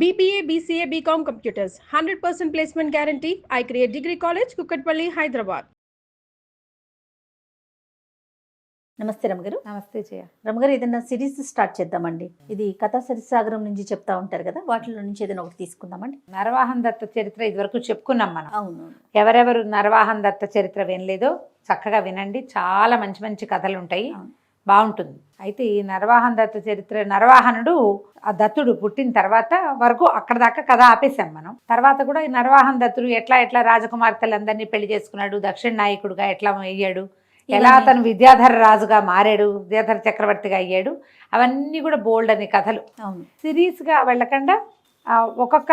BBA, BCA, BCom Computers, 100% placement guarantee. I create Degree College, Kukatpalli, Hyderabad. నమస్తే రమగారు. నమస్తే జయ. రమగారు, ఏదైనా series start చేద్దామండి. ఇది కథా సరిసాగరం నుంచి చెప్తా ఉంటారు కదా, వాటిలో నుంచి ఏదైనా ఒకటి తీసుకుందామండి. నరవాహన్ దత్త చరిత్ర ఇదివరకు చెప్పుకున్నాం మనం. అవును. ఎవరెవరు నరవాహన్ దత్త చరిత్ర వినలేదో చక్కగా వినండి, చాలా మంచి మంచి కథలు ఉంటాయి, బాగుంటుంది. అయితే ఈ నరవాహన్ దత్త చరిత్ర, నరవాహనుడు ఆ దత్తుడు పుట్టిన తర్వాత వరకు అక్కడ దాకా కథ ఆపేశాం మనం. తర్వాత కూడా ఈ నరవాహన్ దత్తుడు ఎట్లా రాజకుమార్తెలందరినీ పెళ్లి చేసుకున్నాడు, దక్షిణ నాయకుడుగా ఎట్లా అయ్యాడు, ఎలా అతను విద్యాధర రాజుగా మారాడు, విద్యాధర చక్రవర్తిగా అయ్యాడు, అవన్నీ కూడా బోల్డ్ అనే కథలు. సిరీస్గా వెళ్ళకుండా ఒక్కొక్క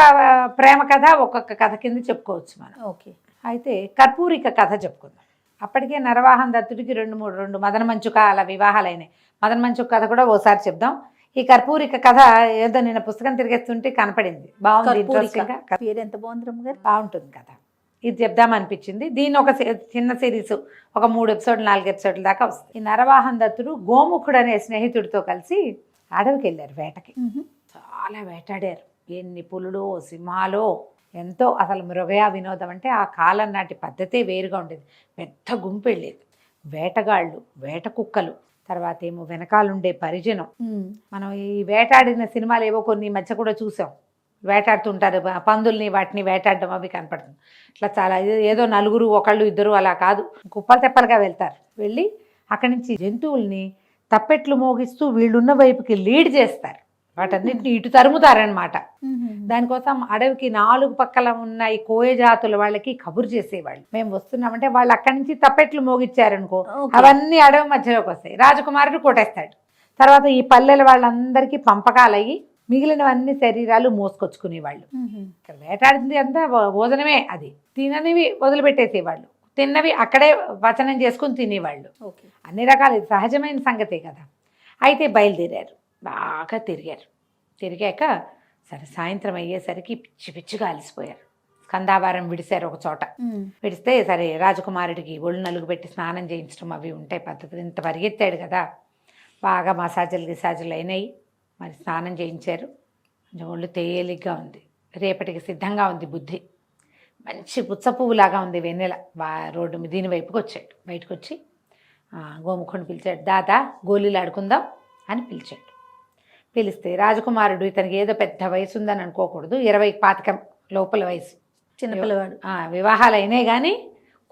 ప్రేమ కథ ఒక్కొక్క కథ కింద చెప్పుకోవచ్చు మనం. ఓకే. అయితే కర్పూరిక కథ చెప్పుకుందాం. అప్పటికే నరవాహన్ దత్తుడికి రెండు మదన మంచుకాల వివాహాలైనాయి. మదన మంచుక కథ కూడా ఓసారి చెప్దాం. ఈ కర్పూరిక కథ ఏదో నిన్న పుస్తకం తిరిగేస్తుంటే కనపడింది, బాగుంది, ఇంట్రెస్టింగ్గా. పేరు ఎంత బాగుంది రమ్మగారు, బాగుంటుంది కథ. ఇది చెప్దామనిపించింది. దీన్ని ఒక చిన్న సిరీస్, ఒక 3 ఎపిసోడ్లు 4 ఎపిసోడ్ల దాకా వస్తుంది. ఈ నరవాహన్ దత్తుడు గోముఖుడు అనే స్నేహితుడితో కలిసి అడవికి వెళ్ళారు వేటకి. చాలా వేటాడారు, ఎన్ని పులులో సింహాలో, ఎంతో. అసలు మృగయా వినోదం అంటే ఆ కాలం నాటి పద్ధతే వేరుగా ఉండేది. పెద్ద గుంపు వెళ్ళేది, వేటగాళ్ళు, వేట కుక్కలు, తర్వాత ఏమో వెనకాలండే పరిజనం. మనం ఈ వేటాడిన సినిమాలు ఏవో కొన్ని మధ్య కూడా చూసాం, వేటాడుతుంటారు పందుల్ని, వాటిని వేటాడడం అవి కనపడుతుంది. ఇట్లా చాలా ఏదో నలుగురు, ఒకళ్ళు ఇద్దరు అలా కాదు, కుప్పలు తెప్పలుగా వెళ్తారు. వెళ్ళి అక్కడి నుంచి జంతువుల్ని తప్పెట్లు మోగిస్తూ వీళ్ళున్న వైపుకి లీడ్ చేస్తారు, వాటన్నిటిని ఇటు తరుముతారనమాట. దానికోసం అడవికి 4 పక్కల ఉన్న ఈ కోయ జాతుల వాళ్ళకి కబురు చేసేవాళ్ళు, మేము వస్తున్నామంటే. వాళ్ళు అక్కడి నుంచి తప్పెట్లు మోగిచ్చారనుకో, అవన్నీ అడవి మధ్యలోకి వస్తాయి, రాజకుమారుడు కొట్టేస్తాడు. తర్వాత ఈ పల్లెల వాళ్ళందరికీ పంపకాలయ్యి మిగిలినవన్నీ శరీరాలు మోసుకొచ్చుకునేవాళ్ళు. ఇక్కడ వేటాడింది అంతా భోజనమే, అది తిననివి వదిలిపెట్టేసేవాళ్ళు, తిన్నవి అక్కడే పచనం చేసుకుని తినేవాళ్ళు. అన్ని రకాల సహజమైన సంగతే కదా. అయితే బయలుదేరారు, బాగా తిరిగాక సరే సాయంత్రం అయ్యేసరికి పిచ్చి పిచ్చిగా అలసిపోయారు. స్కందావారం విడిశారు ఒక చోట. విడిస్తే సరే రాజకుమారుడికి ఒళ్ళు నలుగు పెట్టి స్నానం చేయించడం అవి ఉంటాయి పద్ధతులు. ఇంత పరిగెత్తాడు కదా, బాగా గిసాజులు అయినాయి. మరి స్నానం చేయించారు, కొంచెం ఒళ్ళు తేలిగ్గా ఉంది, రేపటికి సిద్ధంగా ఉంది బుద్ధి. మంచి పుచ్చ పువ్వులాగా ఉంది వెన్నెల. రోడ్డు దీని వైపుకి వచ్చాడు. బయటకు వచ్చి గోముఖుడిని పిలిచాడు. దాదా గోళీలు ఆడుకుందాం అని పిలిచాడు. పిలిస్తే రాజకుమారుడు, ఇతనికి ఏదో పెద్ద వయసు ఉందని అనుకోకూడదు, 20-25 లోపల వయసు, చిన్నపిల్లవాడు. వివాహాలు అయినాయి కానీ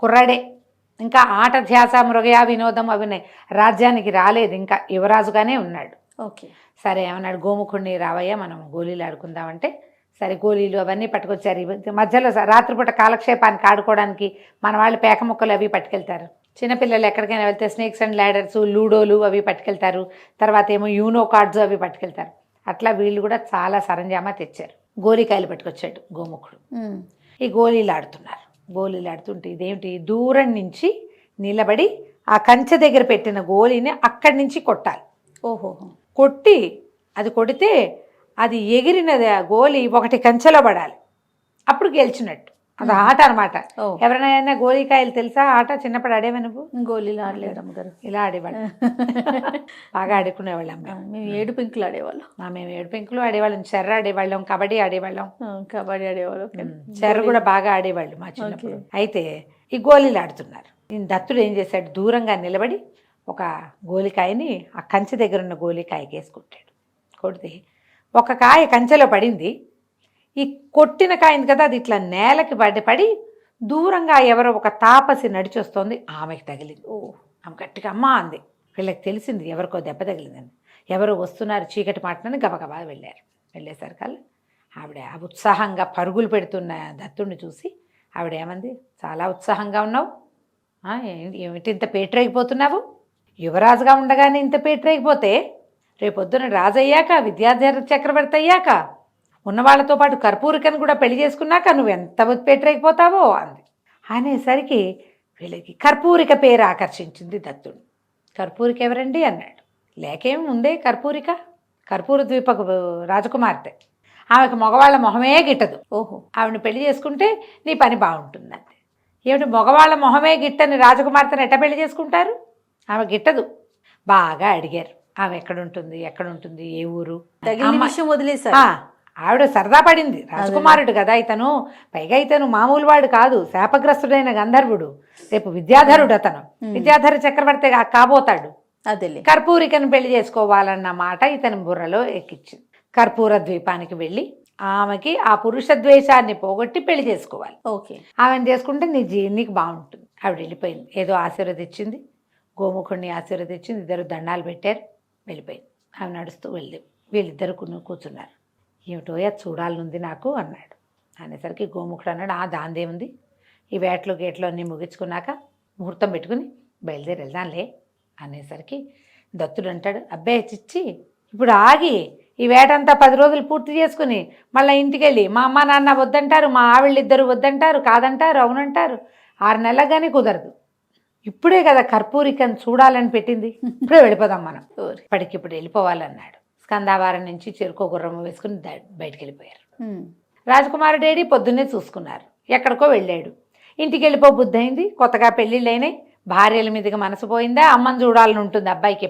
కుర్రాడే, ఇంకా ఆట ధ్యాస మృగయా వినోదం అవి రాజ్యానికి రాలేదు, ఇంకా యువరాజుగానే ఉన్నాడు. ఓకే. సరే ఏమన్నాడు, గోముఖుడిని రావయ్యా మనం గోళీలు ఆడుకుందామంటే సరే గోళీలు అవన్నీ పట్టుకొచ్చారు. మధ్యలో రాత్రిపూట కాలక్షేపానికి ఆడుకోవడానికి మన వాళ్ళు పేక ముక్కలు అవి పట్టుకెళ్తారు. చిన్నపిల్లలు ఎక్కడికైనా వెళ్తే స్నేక్స్ అండ్ ల్యాడర్స్, లూడోలు అవి పట్టుకెళ్తారు. తర్వాత ఏమో యూనో కార్డ్స్ అవి పట్టుకెళ్తారు. అట్లా వీళ్ళు కూడా చాలా సరంజామా తెచ్చారు. గోళీకాయలు పట్టుకొచ్చాడు గోముఖుడు. ఈ గోళీలు ఆడుతుంటే ఇదేమిటి, దూరం నుంచి నిలబడి ఆ కంచె దగ్గర పెట్టిన గోళీని అక్కడి నుంచి కొట్టాలి. కొట్టి అది కొడితే అది ఎగిరినది ఆ గోళీ ఒకటి కంచెలో పడాలి, అప్పుడు గెలిచినట్టు. అది ఆట అనమాట. ఎవరైనా గోళీకాయలు తెలుసా ఆట? చిన్నప్పుడు ఆడేవా నువ్వు? గోళీలు ఆడలేదు అమ్మగారు. ఇలా ఆడేవాళ్ళం, బాగా ఆడుకునేవాళ్ళం. మేము 7 పెంకులు ఆడేవాళ్ళం. మేము 7 పెంకులు ఆడేవాళ్ళం, చెర్ర ఆడేవాళ్ళం, కబడ్డీ ఆడేవాళ్ళం. చెర్ర కూడా బాగా ఆడేవాళ్ళు మా చిన్నప్పుడు. అయితే ఈ గోళీలు ఆడుతున్నారు. ఈ దత్తుడు ఏం చేశాడు, దూరంగా నిలబడి ఒక గోలికాయని ఆ కంచె దగ్గర ఉన్న గోలికాయకి వేసుకుంటాడు. కొడితే ఒక కాయ కంచెలో పడింది. ఈ కొట్టిన కాయింది కదా, అది ఇట్లా నేలకి పడి దూరంగా ఎవరో ఒక తాపసి నడిచొస్తోంది, ఆమెకి తగిలింది. ఆమె గట్టిగా అమ్మా అంది. వీళ్ళకి తెలిసింది ఎవరికో దెబ్బ తగిలిందని. ఎవరో వస్తున్నారు చీకటి మాటనని గబగబా వెళ్ళేసరికల్లా ఆవిడ ఉత్సాహంగా పరుగులు పెడుతున్న దత్తుడిని చూసి ఆవిడ ఏమంది, చాలా ఉత్సాహంగా ఉన్నావు, ఏమిటి ఇంత పేటరేగిపోతున్నావు? యువరాజుగా ఉండగానే ఇంత పేటరేగిపోతే రేపొద్దున రాజయ్యాక, విద్యాధర చక్రవర్తి అయ్యాక, ఉన్నవాళ్లతో పాటు కర్పూరికను కూడా పెళ్లి చేసుకున్నాక నువ్వు ఎంత పేటరేగిపోతావో అంది. అనేసరికి వీళ్ళకి కర్పూరిక పేరు ఆకర్షించింది దత్తుడు. కర్పూరిక ఎవరండి అన్నాడు. లేకేమి ఉందే కర్పూరిక, కర్పూర ద్వీపకు రాజకుమార్తె, ఆమెకు మగవాళ్ళ మొహమే గిట్టదు. ఆవిడని పెళ్లి చేసుకుంటే నీ పని బాగుంటుందండి. ఏమిటి మగవాళ్ళ మొహమే గిట్టని రాజకుమార్తెను ఎట్ట పెళ్లి చేసుకుంటారు? ఆమె గిట్టదు. బాగా అడిగారు, ఆమె ఎక్కడుంటుంది, ఏ ఊరు, వదిలేసారు. ఆవిడ సరదా పడింది. రాజకుమారుడు కదా ఇతను, పైగా ఇతను మామూలు వాడు కాదు, శాపగ్రస్తుడైన గంధర్వుడు, రేపు విద్యాధరుడు అతను, విద్యాధర చక్రవర్తి కాబోతాడు. అదేలే. కర్పూరికను పెళ్లి చేసుకోవాలన్న మాట ఇతని బుర్రలో ఎక్కించింది. కర్పూర ద్వీపానికి వెళ్ళి ఆమెకి ఆ పురుష ద్వేషాన్ని పోగొట్టి పెళ్లి చేసుకోవాలి. ఓకే. ఆమెను చేసుకుంటే నీకు బాగుంటుంది. ఆవిడ వెళ్ళిపోయింది. ఏదో ఆశీర్వదించింది, గోముఖుడిని ఆశీర్వదించింది, ఇద్దరు దండాలు పెట్టారు, వెళ్ళిపోయింది. ఆమె నడుస్తూ వీళ్ళిద్దరు కూర్చున్నారు. ఏమిటో చూడాలనుంది నాకు అన్నాడు. అనేసరికి గోముఖుడు అన్నాడు, దాందేముంది, ఈ వేటలు గేట్లు అన్నీ ముగించుకున్నాక ముహూర్తం పెట్టుకుని బయలుదేరి వెళ్దాంలే అనేసరికి దత్తుడు అంటాడు, అబ్బాయి చిచ్చి ఇప్పుడు ఆగి ఈ వేటంతా 10 రోజులు పూర్తి చేసుకుని మళ్ళీ ఇంటికి వెళ్ళి మా అమ్మ నాన్న వద్దంటారు, మా ఆవిళ్ళిద్దరు వద్దంటారు, కాదంటారు, అవునంటారు, 6 నెలలకు కానీ కుదరదు. ఇప్పుడే కదా కర్పూరికను చూడాలని పెట్టింది, ఇప్పుడే వెళ్ళిపోదాం మనం, ఇప్పటికిప్పుడు వెళ్ళిపోవాలన్నాడు. స్కందావారం నుంచి చెరుకో గుర్రము వేసుకుని బయటికి వెళ్ళిపోయారు. రాజకుమారుడేడి పొద్దున్నే చూసుకున్నారు, ఎక్కడికో వెళ్ళాడు. ఇంటికి వెళ్ళిపో బుద్ధి అయింది, కొత్తగా పెళ్ళిళ్ళు అయినాయి, భార్యల మీదుగా మనసు పోయిందా, అమ్మని చూడాలని ఉంటుంది అబ్బాయికి.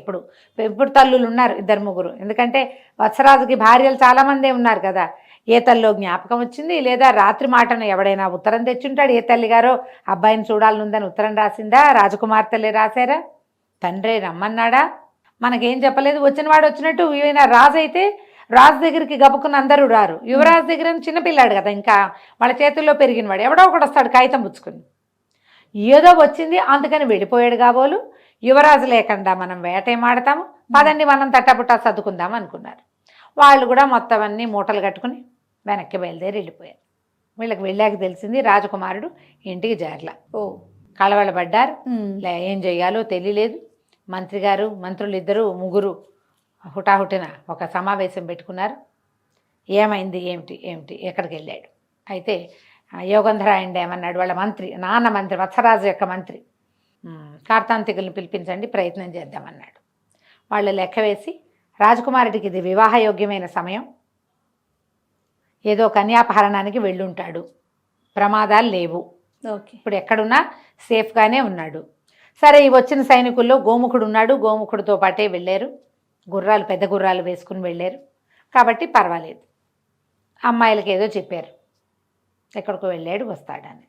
ఎప్పుడు తల్లులు ఉన్నారు 2-3, ఎందుకంటే వత్సరాజుకి భార్యలు చాలామందే ఉన్నారు కదా. ఏ తల్లో జ్ఞాపకం వచ్చింది, లేదా రాత్రి మాటను ఎవడైనా ఉత్తరం తెచ్చుంటాడు, ఏ తల్లిగారో అబ్బాయిని చూడాలనుందని ఉత్తరం రాసిందా, రాజకుమార్తెలే రాశారా, తండ్రే రమ్మన్నాడా, మనకేం చెప్పలేదు, వచ్చినవాడు వచ్చినట్టు. ఈయన రాజు అయితే రాజు దగ్గరికి గబుకుని అందరూ రారు, యువరాజు దగ్గర చిన్నపిల్లాడు కదా, ఇంకా వాళ్ళ చేతుల్లో పెరిగినవాడు, ఎవడో ఒకడు వస్తాడు కాగితం పుచ్చుకుని. ఏదో వచ్చింది అందుకని వెళ్ళిపోయాడు కాబోలు. యువరాజు లేకుండా మనం వేటేమాడతాము, పదండి మనం తట్టపుట్టా సర్దుకుందాం అనుకున్నారు. వాళ్ళు కూడా మొత్తం అన్నీ మూటలు కట్టుకుని వెనక్కి బయలుదేరి వెళ్ళిపోయారు. వీళ్ళకి వెళ్ళాక తెలిసింది రాజకుమారుడు ఇంటికి చేరలా. కళవళపడ్డారు, ఏం చెయ్యాలో తెలియలేదు. మంత్రులు 2-3 హుటాహుటిన ఒక సమావేశం పెట్టుకున్నారు. ఏమైంది, ఏమిటి ఎక్కడికి వెళ్ళాడు. అయితే యోగంధరాయుడు ఏమన్నాడు, వాళ్ళ మంత్రి వత్సరాజు యొక్క మంత్రి, కార్తాంతికులను పిలిపించండి, ప్రయత్నం చేద్దామన్నాడు. వాళ్ళు లెక్క వేసి, రాజకుమారుడికి ఇది వివాహయోగ్యమైన సమయం, ఏదో కన్యాపహరణానికి వెళ్ళుంటాడు, ప్రమాదాలు లేవు, ఇప్పుడు ఎక్కడున్నా సేఫ్గానే ఉన్నాడు. సరే, ఈ వచ్చిన సైనికుల్లో గోముఖుడు ఉన్నాడు, గోముఖుడితో పాటే వెళ్ళారు, పెద్ద గుర్రాలు వేసుకుని వెళ్ళారు కాబట్టి పర్వాలేదు. అమ్మాయిలకి ఏదో చెప్పారు, ఎక్కడికో వెళ్ళాడు వస్తాడని.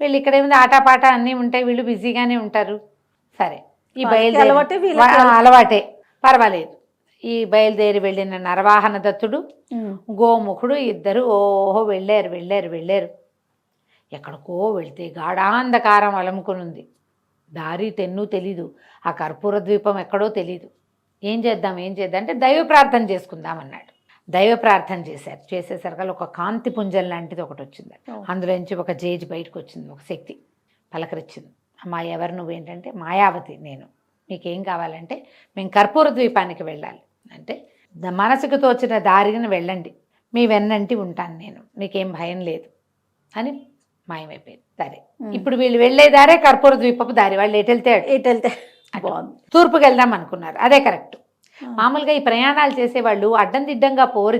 వీళ్ళు ఇక్కడేముంది ఆటాపాట అన్నీ ఉంటాయి, వీళ్ళు బిజీగానే ఉంటారు. సరే, ఈ అలవాటే, పర్వాలేదు. ఈ బయలుదేరి వెళ్ళిన నరవాహన దత్తుడు, గోముఖుడు ఇద్దరు వెళ్ళారు. ఎక్కడికో వెళ్తే గాఢాంధకారం అలముకునుంది, దారి తెన్ను తెలీదు, ఆ కర్పూర ద్వీపం ఎక్కడో తెలీదు. ఏం చేద్దాం అంటే దైవ ప్రార్థన చేసుకుందామన్నాడు. దైవ ప్రార్థన చేసేసరికి ఒక కాంతి పుంజం లాంటిది ఒకటి వచ్చింది. అందులోంచి ఒక జేజి బయటకు వచ్చింది, ఒక శక్తి పలకరించింది. అమ్మా, ఎవరు నువ్వేంటంటే, మాయావతి నేను, మీకేం కావాలంటే మేము కర్పూర ద్వీపానికి వెళ్ళాలి అంటే, మనసుకు తోచిన దారిని వెళ్ళండి, మీ వెన్నంటి ఉంటాను నేను, మీకేం భయం లేదు అని మాయమైపోయింది. సరే, ఇప్పుడు వీళ్ళు వెళ్ళే దారే కర్పూర ద్వీపపు దారి. వాళ్ళు ఎటు వెళ్తే తూర్పుకి వెళ్దాం అనుకున్నారు, అదే కరెక్ట్. మామూలుగా ఈ ప్రయాణాలు చేసేవాళ్ళు అడ్డం దిడ్డంగా పోరు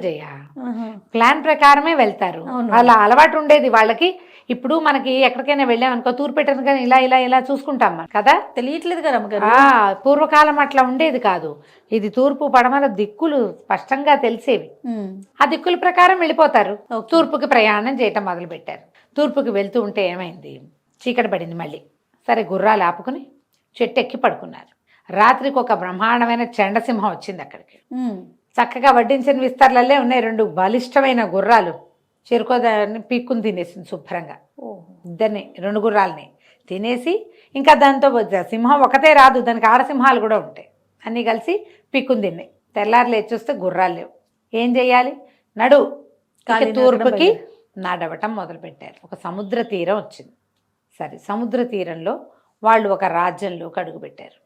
ప్లాన్ ప్రకారమే వెళ్తారు, వాళ్ళ అలవాటు ఉండేది వాళ్ళకి. ఇప్పుడు మనకి ఎక్కడికైనా వెళ్ళామనుకో, తూర్పు పెట్టను కానీ ఇలా చూసుకుంటాం మనం కదా, తెలియట్లేదు కదా. పూర్వకాలం అట్లా ఉండేది కాదు. ఇది తూర్పు పడమర దిక్కులు స్పష్టంగా తెలిసేవి. ఆ దిక్కుల ప్రకారం వెళ్ళిపోతారు. తూర్పుకి ప్రయాణం చేయటం మొదలు పెట్టారు. తూర్పుకి వెళ్తూ ఉంటే ఏమైంది, చీకటి పడింది మళ్ళీ. సరే, గుర్రాలు ఆపుకుని చెట్టు ఎక్కి పడుకున్నారు. రాత్రికి ఒక బ్రహ్మాండమైన చండసింహం వచ్చింది అక్కడికి. చక్కగా వడ్డించిన విస్తర్లల్లే ఉన్నాయి 2 బలిష్టమైన గుర్రాలు. చెరుకోదాన్ని పీక్కుని తినేసింది శుభ్రంగా. ఇద్దరిని 2 గుర్రాలని తినేసి, ఇంకా దాంతో సింహం ఒకటే రాదు, దానికి ఆడసింహాలు కూడా ఉంటాయి, అన్నీ కలిసి పీక్కుని తిన్నాయి. తెల్లారు లేచి చూస్తే గుర్రాలు లేవు. ఏం చెయ్యాలి, తూర్పుకి నడవటం మొదలుపెట్టారు. ఒక సముద్ర తీరం వచ్చింది. సరే, సముద్ర తీరంలో వాళ్ళు ఒక రాజ్యంలోకి అడుగుపెట్టారు.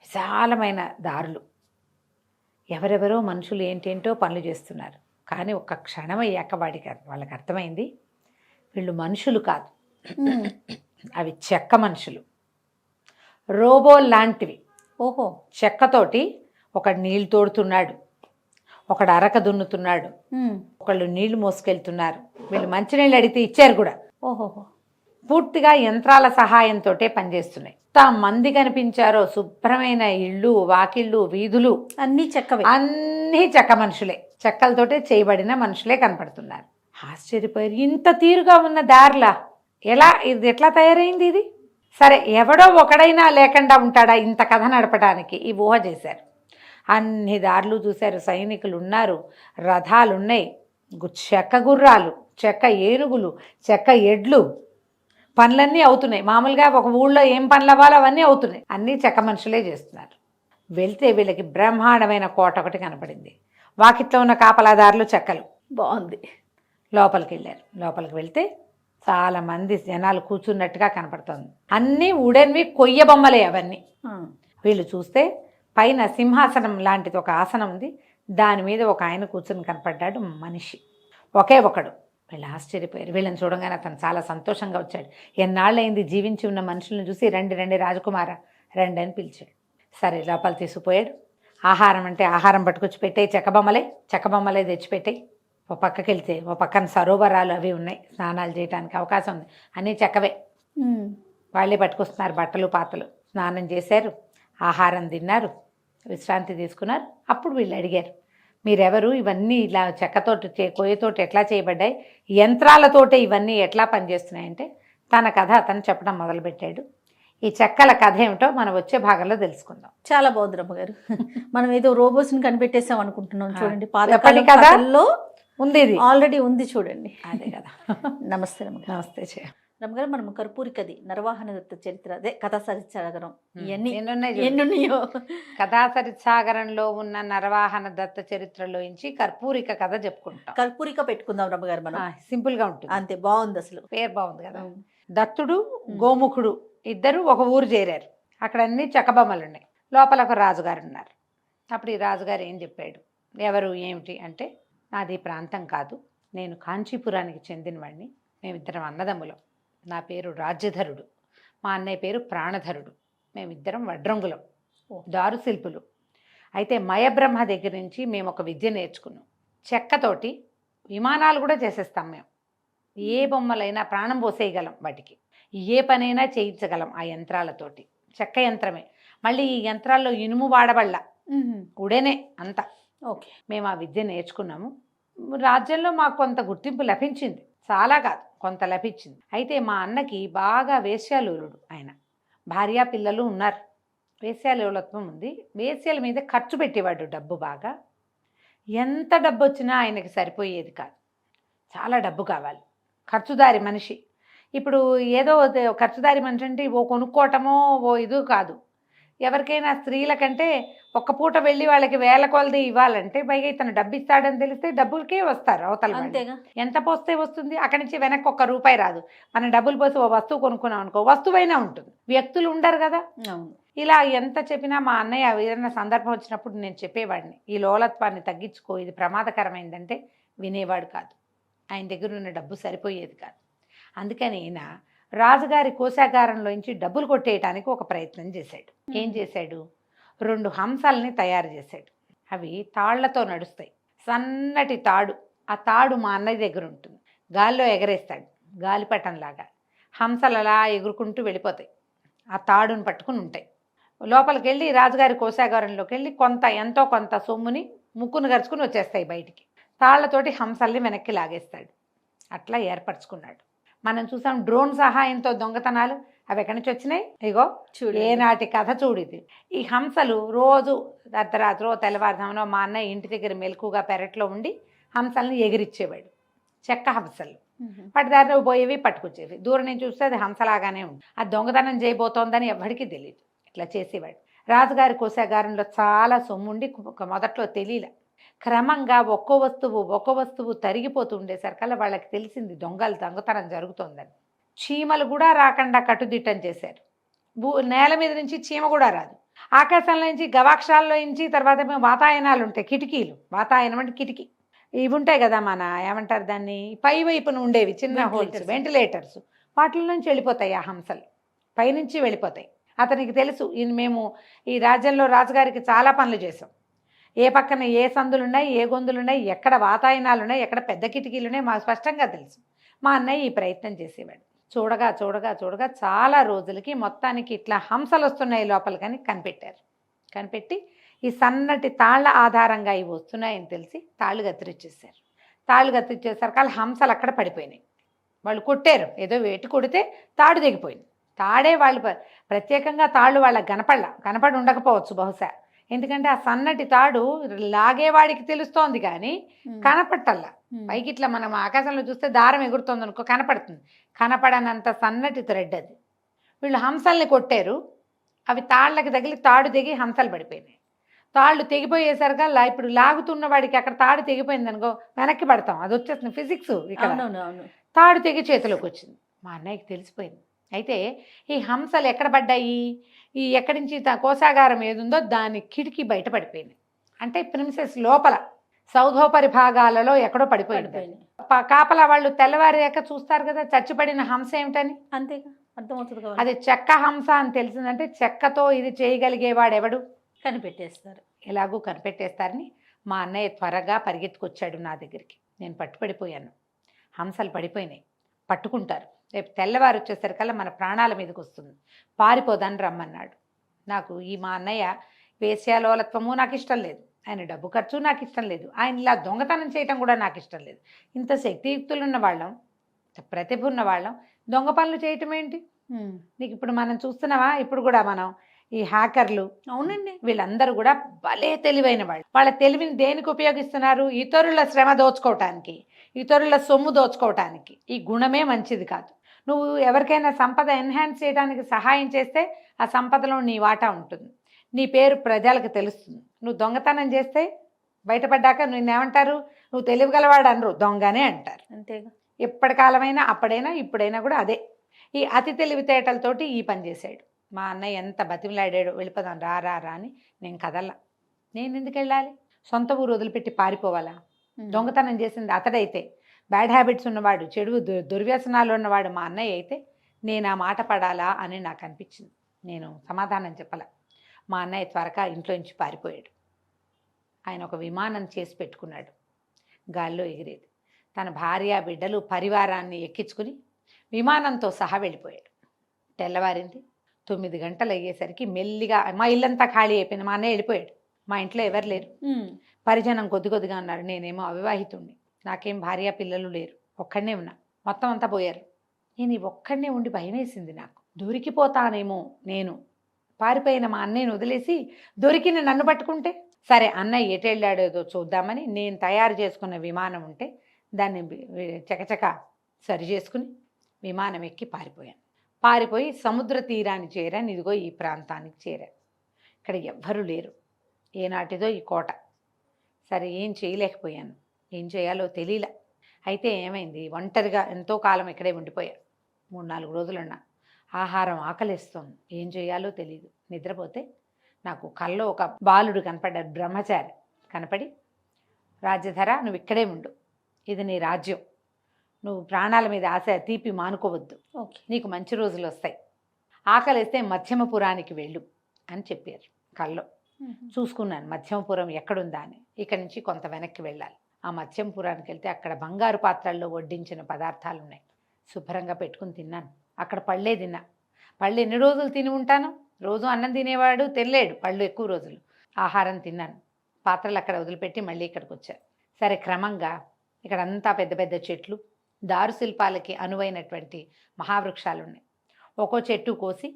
విశాలమైన దారులు, ఎవరెవరో మనుషులు ఏంటేంటో పనులు చేస్తున్నారు. కానీ ఒక్క క్షణం అయ్యాక వాళ్ళకి అర్థమైంది, వీళ్ళు మనుషులు కాదు, అవి చెక్క మనుషులు, రోబో లాంటివి. చెక్కతోటి ఒకడు నీళ్లు తోడుతున్నాడు, ఒకడు అరక దున్నుతున్నాడు, ఒకళ్ళు నీళ్లు మోసుకెళ్తున్నారు. వీళ్ళు మంచినీళ్ళు అడిగితే ఇచ్చారు కూడా. పూర్తిగా యంత్రాల సహాయంతో పనిచేస్తున్నాయి. మంది కనిపించారో శుభ్రమైన ఇళ్ళు, వాకిళ్ళు, వీధులు అన్నీ చెక్క మనుషులే. చెక్కలతోటే చేయబడిన మనుషులే కనపడుతున్నారు. ఆశ్చర్యపోయారు. ఇంత తీరుగా ఉన్న దారిలా ఇది ఎట్లా తయారైంది ఇది? సరే, ఎవడో ఒకడైనా లేకుండా ఉంటాడా ఇంత కథ నడపడానికి? ఈ ఊహ చేశారు. అన్ని దారులు చూశారు. సైనికులు ఉన్నారు, రథాలు ఉన్నాయి, చెక్క గుర్రాలు, చెక్క ఏనుగులు, చెక్క ఎడ్లు, పనులన్నీ అవుతున్నాయి. మామూలుగా ఒక ఊళ్ళో ఏం పనులు అవ్వాలో అవన్నీ అవుతున్నాయి. అన్నీ చెక్క మనుషులే చేస్తున్నారు. వెళ్తే వీళ్ళకి బ్రహ్మాండమైన కోట ఒకటి కనపడింది. వాకిట్లో ఉన్న కాపలాదారులు చెక్కలు. బాగుంది. లోపలికి వెళ్ళారు. లోపలికి వెళ్తే చాలామంది జనాలు కూర్చున్నట్టుగా కనపడుతుంది. అన్నీ ఉడెన్వి, కొయ్య బొమ్మలే అవన్నీ. వీళ్ళు చూస్తే పైన సింహాసనం లాంటిది ఒక ఆసనం ఉంది. దాని మీద ఒక ఆయన కూర్చుని కనపడ్డాడు, మనిషి, ఒకే ఒకడు. వీళ్ళు ఆశ్చర్యపోయారు. వీళ్ళని చూడగానే అతను చాలా సంతోషంగా వచ్చాడు. ఎన్నాళ్ళైంది జీవించి ఉన్న మనుషులను చూసి, రండి రండి రాజకుమార రండి అని పిలిచాడు. సరే, లోపల తీసుకుపోయాడు. ఆహారం అంటే ఆహారం పట్టుకొచ్చి పెట్టాయి. చెక్కబొమ్మలే తెచ్చిపెట్టాయి. ఓ పక్కకి వెళ్తే ఓ పక్కన సరోవరాలు అవి ఉన్నాయి, స్నానాలు చేయడానికి అవకాశం ఉంది. అన్నీ చెక్కవే. వాళ్ళే పట్టుకొస్తున్నారు బట్టలు పాతలు. స్నానం చేశారు, ఆహారం తిన్నారు, విశ్రాంతి తీసుకున్నారు. అప్పుడు వీళ్ళు అడిగారు, మీరెవరు? ఇవన్నీ ఇలా చెక్కతోటి కొయ్యతోటి ఎట్లా చేయబడ్డాయి? యంత్రాలతోటే ఇవన్నీ ఎట్లా పనిచేస్తున్నాయంటే తన కథ అతను చెప్పడం మొదలుపెట్టాడు. ఈ చెక్కల కథ ఏమిటో మనం వచ్చే భాగంలో తెలుసుకుందాం. చాలా బాగుంది రమ్మగారు. మనం ఏదో రోబోస్ని కనిపెట్టేసాం అనుకుంటున్నాం. చూడండి, పాత ఎప్పటి కథల్లో ఉంది, ఇది ఆల్రెడీ ఉంది చూడండి. అదే కదా. నమస్తే రమ్మగారు. నమస్తే. రమ్మగారు, మనం కర్పూరికది, నరవాహన దత్త చరిత్ర, అదే కథాసరిత్సాగరం, ఇవన్నీ ఎన్నున్నాయో. కథాసరిత్సాగరంలో ఉన్న నరవాహన దత్త చరిత్రలోంచి కర్పూరిక కథ చెప్పుకుంటాం. కర్పూరిక పెట్టుకుందాం రమ్మగారు. మనం సింపుల్ గా ఉంటుంది. అంతే, బాగుంది. అసలు పేరు బాగుంది కదా. దత్తుడు, గోముఖుడు ఇద్దరు ఒక ఊరు చేరారు. అక్కడ అన్ని చెక్కబొమ్మలు ఉన్నాయి. లోపల ఒక రాజుగారు ఉన్నారు. అప్పుడు ఈ రాజుగారు ఏం చెప్పాడు, ఎవరు ఏమిటి అంటే, నాది ప్రాంతం కాదు, నేను కాంచీపురానికి చెందినవాడిని, మేమిద్దరం అన్నదమ్ములం. నా పేరు రాజ్యధరుడు, మా అన్నయ్య పేరు ప్రాణధరుడు, మేమిద్దరం వడ్రంగులం, దారు శిల్పులు. అయితే మయబ్రహ్మ దగ్గర నుంచి మేము ఒక విద్య నేర్చుకున్నాం. చెక్కతోటి విమానాలు కూడా చేసేస్తాం మేము. ఏ బొమ్మలైనా ప్రాణం పోసేయగలం, వాటికి ఏ పనైనా చేయించగలం ఆ యంత్రాలతోటి. చెక్క యంత్రమే. మళ్ళీ ఈ యంత్రాల్లో ఇనుము వాడబళ్ళ, ఉడేనే అంతా. ఓకే, మేము ఆ విద్య నేర్చుకున్నాము. రాజ్యంలో మాకు కొంత గుర్తింపు లభించింది, చాలా కాదు కొంత లభించింది. అయితే మా అన్నకి బాగా వేశ్యాలోలుడు. ఆయన భార్య పిల్లలు ఉన్నారు, వేశ్యాలోలత్వం ఉంది. వేశ్యల మీద ఖర్చు పెట్టేవాడు డబ్బు బాగా. ఎంత డబ్బు వచ్చినా ఆయనకి సరిపోయేది కాదు, చాలా డబ్బు కావాలి. ఖర్చుదారి మనిషి. ఇప్పుడు ఏదో ఖర్చుదారి మనిషి అంటే ఓ కొనుక్కోవటమో ఓ ఇది కాదు. ఎవరికైనా స్త్రీల కంటే ఒక్క పూట వెళ్ళి వాళ్ళకి వేల కొలది ఇవ్వాలంటే పైగా ఇతను డబ్బు ఇస్తాడని తెలిస్తే డబ్బులకే వస్తారు అవతల. అంతేగా. ఎంత పోస్తే వస్తుంది? అక్కడి నుంచి వెనక్కి ₹1 రాదు. మనం డబ్బులు పోసి ఓ వస్తువు కొనుక్కున్నాం అనుకో, వస్తువైనా ఉంటుంది, వ్యక్తులు ఉండరు కదా. ఇలా ఎంత చెప్పినా మా అన్నయ్య ఏదైనా సందర్భం వచ్చినప్పుడు నేను చెప్పేవాడిని, ఈ లోలత్వాన్ని తగ్గించుకో, ఇది ప్రమాదకరమైందంటే వినేవాడు కాదు. ఆయన దగ్గర ఉన్న డబ్బు సరిపోయేది కాదు. అందుకని ఈయన రాజుగారి కోశాగారంలోంచి డబ్బులు కొట్టేయటానికి ఒక ప్రయత్నం చేశాడు. ఏం చేశాడు? 2 హంసల్ని తయారు చేశాడు. అవి తాళ్లతో నడుస్తాయి, సన్నటి తాడు. ఆ తాడు మా అన్నయ్య దగ్గర ఉంటుంది. గాల్లో ఎగరేస్తాడు, గాలిపటంలాగా. హంసలు అలా ఎగురుకుంటూ వెళ్ళిపోతాయి, ఆ తాడును పట్టుకుని ఉంటాయి. లోపలికి వెళ్ళి రాజుగారి కోశాగారంలోకి వెళ్ళి ఎంతో కొంత సొమ్ముని ముక్కును గరుచుకుని వచ్చేస్తాయి బయటికి. తాళ్లతోటి హంసల్ని వెనక్కి లాగేస్తాడు. అట్లా ఏర్పరచుకున్నాడు. మనం చూసాం డ్రోన్ సహాయంతో దొంగతనాలు. అవి ఎక్కడి నుంచి వచ్చినాయి? ఇగో ఏనాటి కథ చూడిది. ఈ హంసలు రోజు అర్ధరాత్రో తెల్లవారుజామునో మా అన్నయ్య ఇంటి దగ్గర మెలకుగా పెరట్లో ఉండి హంసల్ని ఎగిరిచ్చేవాడు. చెక్క హంసలు వాటి దారిలో పోయేవి, పట్టుకొచ్చేవి. దూరం నుంచి చూస్తే అది హంసలాగానే ఉంది. అది దొంగతనం చేయబోతోందని ఎవరికి తెలియదు. ఇట్లా చేసేవాడు. రాజుగారి కోశాగారంలో చాలా సొమ్ముండి మొదట్లో తెలియలే. క్రమంగా ఒక్కో వస్తువు తరిగిపోతూ ఉండేసరికల్లా వాళ్ళకి తెలిసింది దొంగతనం జరుగుతోందని. చీమలు కూడా రాకుండా కట్టుదిట్టం చేశారు. నేల మీద నుంచి చీమ కూడా రాదు. ఆకాశంలో నుంచి, గవాక్షాల్లో నుంచి, తర్వాత వాతాయనాలు ఉంటాయి, కిటికీలు. వాతాయనం అంటే కిటికీ. ఇవి ఉంటాయి కదా, మన ఏమంటారు దాన్ని, పై వైపున ఉండేవి చిన్న హోల్స్, వెంటిలేటర్స్. వాటిల నుంచి వెళ్ళిపోతాయి ఆ హంసలు, పైనుంచి వెళ్ళిపోతాయి. అతనికి తెలుసు, మేము ఈ రాజ్యంలో రాజుగారికి చాలా పనులు చేసాం. ఏ పక్కన ఏ సందులున్నాయి, ఏ గొంతులున్నాయి, ఎక్కడ వాతాయనాలు ఉన్నాయి, ఎక్కడ పెద్ద కిటికీలు ఉన్నాయి, మాకు స్పష్టంగా తెలుసు. మా అన్నయ్య ఈ ప్రయత్నం చేసేవాడు. చూడగా చాలా రోజులకి మొత్తానికి ఇట్లా హంసలు వస్తున్నాయి లోపలికని కనిపెట్టారు. కనిపెట్టి ఈ సన్నటి తాళ్ళ ఆధారంగా ఇవి వస్తున్నాయని తెలిసి తాళ్ళు కత్తిరించేశారు. తాళ్ళు కత్తిరించేసరికి వాళ్ళు హంసలు అక్కడ పడిపోయినాయి. వాళ్ళు కొట్టారు, ఏదో వేటి కొడితే తాడు తెగిపోయింది. తాడే వాళ్ళు ప్రత్యేకంగా తాళ్ళు వాళ్ళకి కనపడి ఉండకపోవచ్చు బహుశా, ఎందుకంటే ఆ సన్నటి తాడు లాగేవాడికి తెలుస్తోంది కానీ కనపట్టల్లా. పైకి ఇట్లా మనం ఆకాశంలో చూస్తే దారం ఎగురుతోంది అనుకో, కనపడుతుంది. కనపడనంత సన్నటి థ్రెడ్ అది. వీళ్ళు హంసల్ని కొట్టారు, అవి తాళ్ళకి తగిలి తాడు తెగి హంసలు పడిపోయినాయి. తాళ్ళు తెగిపోయేసరికల్లా ఇప్పుడు లాగుతున్న వాడికి అక్కడ తాడు తెగిపోయింది అనుకో, వెనక్కి పడతాం, అది వచ్చేస్తుంది ఫిజిక్స్. ఇక్కడ తాడు తెగి చేతిలోకి వచ్చింది. మా అన్నయ్యకి తెలిసిపోయింది. అయితే ఈ హంసలు ఎక్కడ పడ్డాయి, ఈ ఎక్కడి నుంచి కోశాగారం ఏదుందో దాని కిటికీ బయట పడిపోయింది. అంటే ప్రిన్సెస్ లోపల సౌధోపరి భాగాలలో ఎక్కడో పడిపోయింది. కాపలా వాళ్ళు తెల్లవారాక చూస్తారు కదా చచ్చిపడిన హంస ఏమిటని. అంతేగా, అర్థమవుతుంది కదా. అది చెక్క హంస అని తెలిసిందంటే చెక్కతో ఇది చేయగలిగేవాడు ఎవడు, కనిపెట్టేస్తారు. ఎలాగూ కనిపెట్టేస్తారని మా అన్నయ్య త్వరగా పరిగెత్తుకొచ్చాడు నా దగ్గరికి. నేను పట్టుపడిపోయాను. హంసలు పడిపోయినాయి, పట్టుకుంటారు, రేపు తెల్లవారు వచ్చేసరికల్లా మన ప్రాణాల మీదకి వస్తుంది, పారిపోదని రమ్మన్నాడు. నాకు ఈ మా అన్నయ్య వేశ్యాలోలత్వము నాకు ఇష్టం లేదు, ఆయన డబ్బు ఖర్చు నాకు ఇష్టం లేదు, ఆయన ఇలా దొంగతనం చేయటం కూడా నాకు ఇష్టం లేదు. ఇంత శక్తియుక్తులు ఉన్న వాళ్ళం, ప్రతిభ ఉన్న వాళ్ళం దొంగ పనులు చేయటం ఏంటి? నీకు ఇప్పుడు మనం చూస్తున్నావా, ఇప్పుడు కూడా మనం ఈ హ్యాకర్లు, అవునండి, వీళ్ళందరూ కూడా భలే తెలివైన వాళ్ళు. వాళ్ళ తెలివిని దేనికి ఉపయోగిస్తున్నారు? ఇతరుల శ్రమ దోచుకోవటానికి, ఇతరుల సొమ్ము దోచుకోవటానికి. ఈ గుణమే మంచిది కాదు. నువ్వు ఎవరికైనా సంపద ఎన్హాన్స్ చేయడానికి సహాయం చేస్తే ఆ సంపదలో నీ వాటా ఉంటుంది, నీ పేరు ప్రజలకు తెలుస్తుంది. నువ్వు దొంగతనం చేస్తే బయటపడ్డాక నిన్నేమంటారు? నువ్వు తెలివిగలవాడు అనరు, దొంగనే అంటారు. అంతేగా. ఎప్పటి కాలమైనా, అప్పుడైనా ఇప్పుడైనా కూడా అదే. ఈ అతి తెలివితేటలతోటి ఈ పని చేశాడు. మా అన్నయ్య ఎంత బతిమలాడాడో, వెళ్ళిపోదాం రా రా రా అని. నేను కదల్లా. నేను ఎందుకు వెళ్ళాలి? సొంత ఊరు వదిలిపెట్టి పారిపోవాలా? దొంగతనం చేసింది అతడైతే, బ్యాడ్ హ్యాబిట్స్ ఉన్నవాడు, చెడు దుర్వ్యసనాలు ఉన్నవాడు మా అన్నయ్య అయితే నేను ఆ మాట పడాలా అని నాకు అనిపించింది. నేను సమాధానం చెప్పాల. మా అన్నయ్య త్వరగా ఇంట్లోంచి పారిపోయాడు. ఆయన ఒక విమానం చేసి పెట్టుకున్నాడు, గాల్లో ఎగిరేది. తన భార్య బిడ్డలు పరివారాన్ని ఎక్కించుకుని విమానంతో సహా వెళ్ళిపోయాడు. తెల్లవారింది. 9 గంటలు అయ్యేసరికి మెల్లిగా మా ఇల్లంతా ఖాళీ అయిపోయింది. మా అన్నయ్య వెళ్ళిపోయాడు. మా ఇంట్లో ఎవరు లేరు, పరిజనం కొద్దిగా ఉన్నారు. నేనేమో అవివాహితుణ్ణి, నాకేం భార్య పిల్లలు లేరు, ఒక్కడనే ఉన్నా. మొత్తం అంతా పోయారు. నేను ఒక్కడనే ఉండి భయం వేసింది నాకు. దొరికిపోతానేమో నేను. పారిపోయిన మా అన్నయ్యను వదిలేసి దొరికిన నన్ను పట్టుకుంటే. సరే అన్నయ్య ఎటు వెళ్ళాడేదో చూద్దామని నేను తయారు చేసుకున్న విమానం ఉంటే దాన్ని చకచక సరి చేసుకుని విమానం ఎక్కి పారిపోయాను. పారిపోయి సముద్ర తీరాన్ని చేరాను. ఇదిగో ఈ ప్రాంతానికి చేరాను. ఇక్కడ ఎవ్వరూ లేరు. ఏనాటిదో ఈ కోట. సరే ఏం చేయలేకపోయాను, ఏం చేయాలో తెలియలే. అయితే ఏమైంది, ఒంటరిగా ఎంతో కాలం ఇక్కడే ఉండిపోయాను. 3-4 రోజులున్నా. ఆహారం ఆకలిస్తోంది, ఏం చేయాలో తెలియదు. నిద్రపోతే నాకు కల్లో ఒక బాలుడు కనపడ్డాడు, బ్రహ్మచారి కనపడి, రాజ్యధర నువ్వు ఇక్కడే ఉండు, ఇది నీ రాజ్యం, నువ్వు ప్రాణాల మీద ఆశ తీపి మానుకోవద్దు, నీకు మంచి రోజులు వస్తాయి, ఆకలిస్తే మధ్యమపురానికి వెళ్ళు అని చెప్పారు కల్లో. చూసుకున్నాను మధ్యమపురం ఎక్కడుందా అని. ఇక్కడి నుంచి కొంత వెనక్కి వెళ్ళాలి. ఆ మధ్యమపురానికి వెళ్తే అక్కడ బంగారు పాత్రల్లో వడ్డించిన పదార్థాలు ఉన్నాయి. శుభ్రంగా పెట్టుకుని తిన్నాను. అక్కడ పళ్ళే తిన్నా. పళ్ళు ఎన్ని రోజులు తిని ఉంటాను? రోజు అన్నం తినేవాడు తినలేడు, పళ్ళు ఎక్కువ రోజులు. ఆహారం తిన్నాను. పాత్రలు అక్కడ వదిలిపెట్టి మళ్ళీ ఇక్కడికి వచ్చాను. సరే క్రమంగా ఇక్కడంతా పెద్ద పెద్ద చెట్లు, దారు శిల్పాలకి అనువైనటువంటి మహావృక్షాలు ఉన్నాయి. ఒక్కో చెట్టు కోసి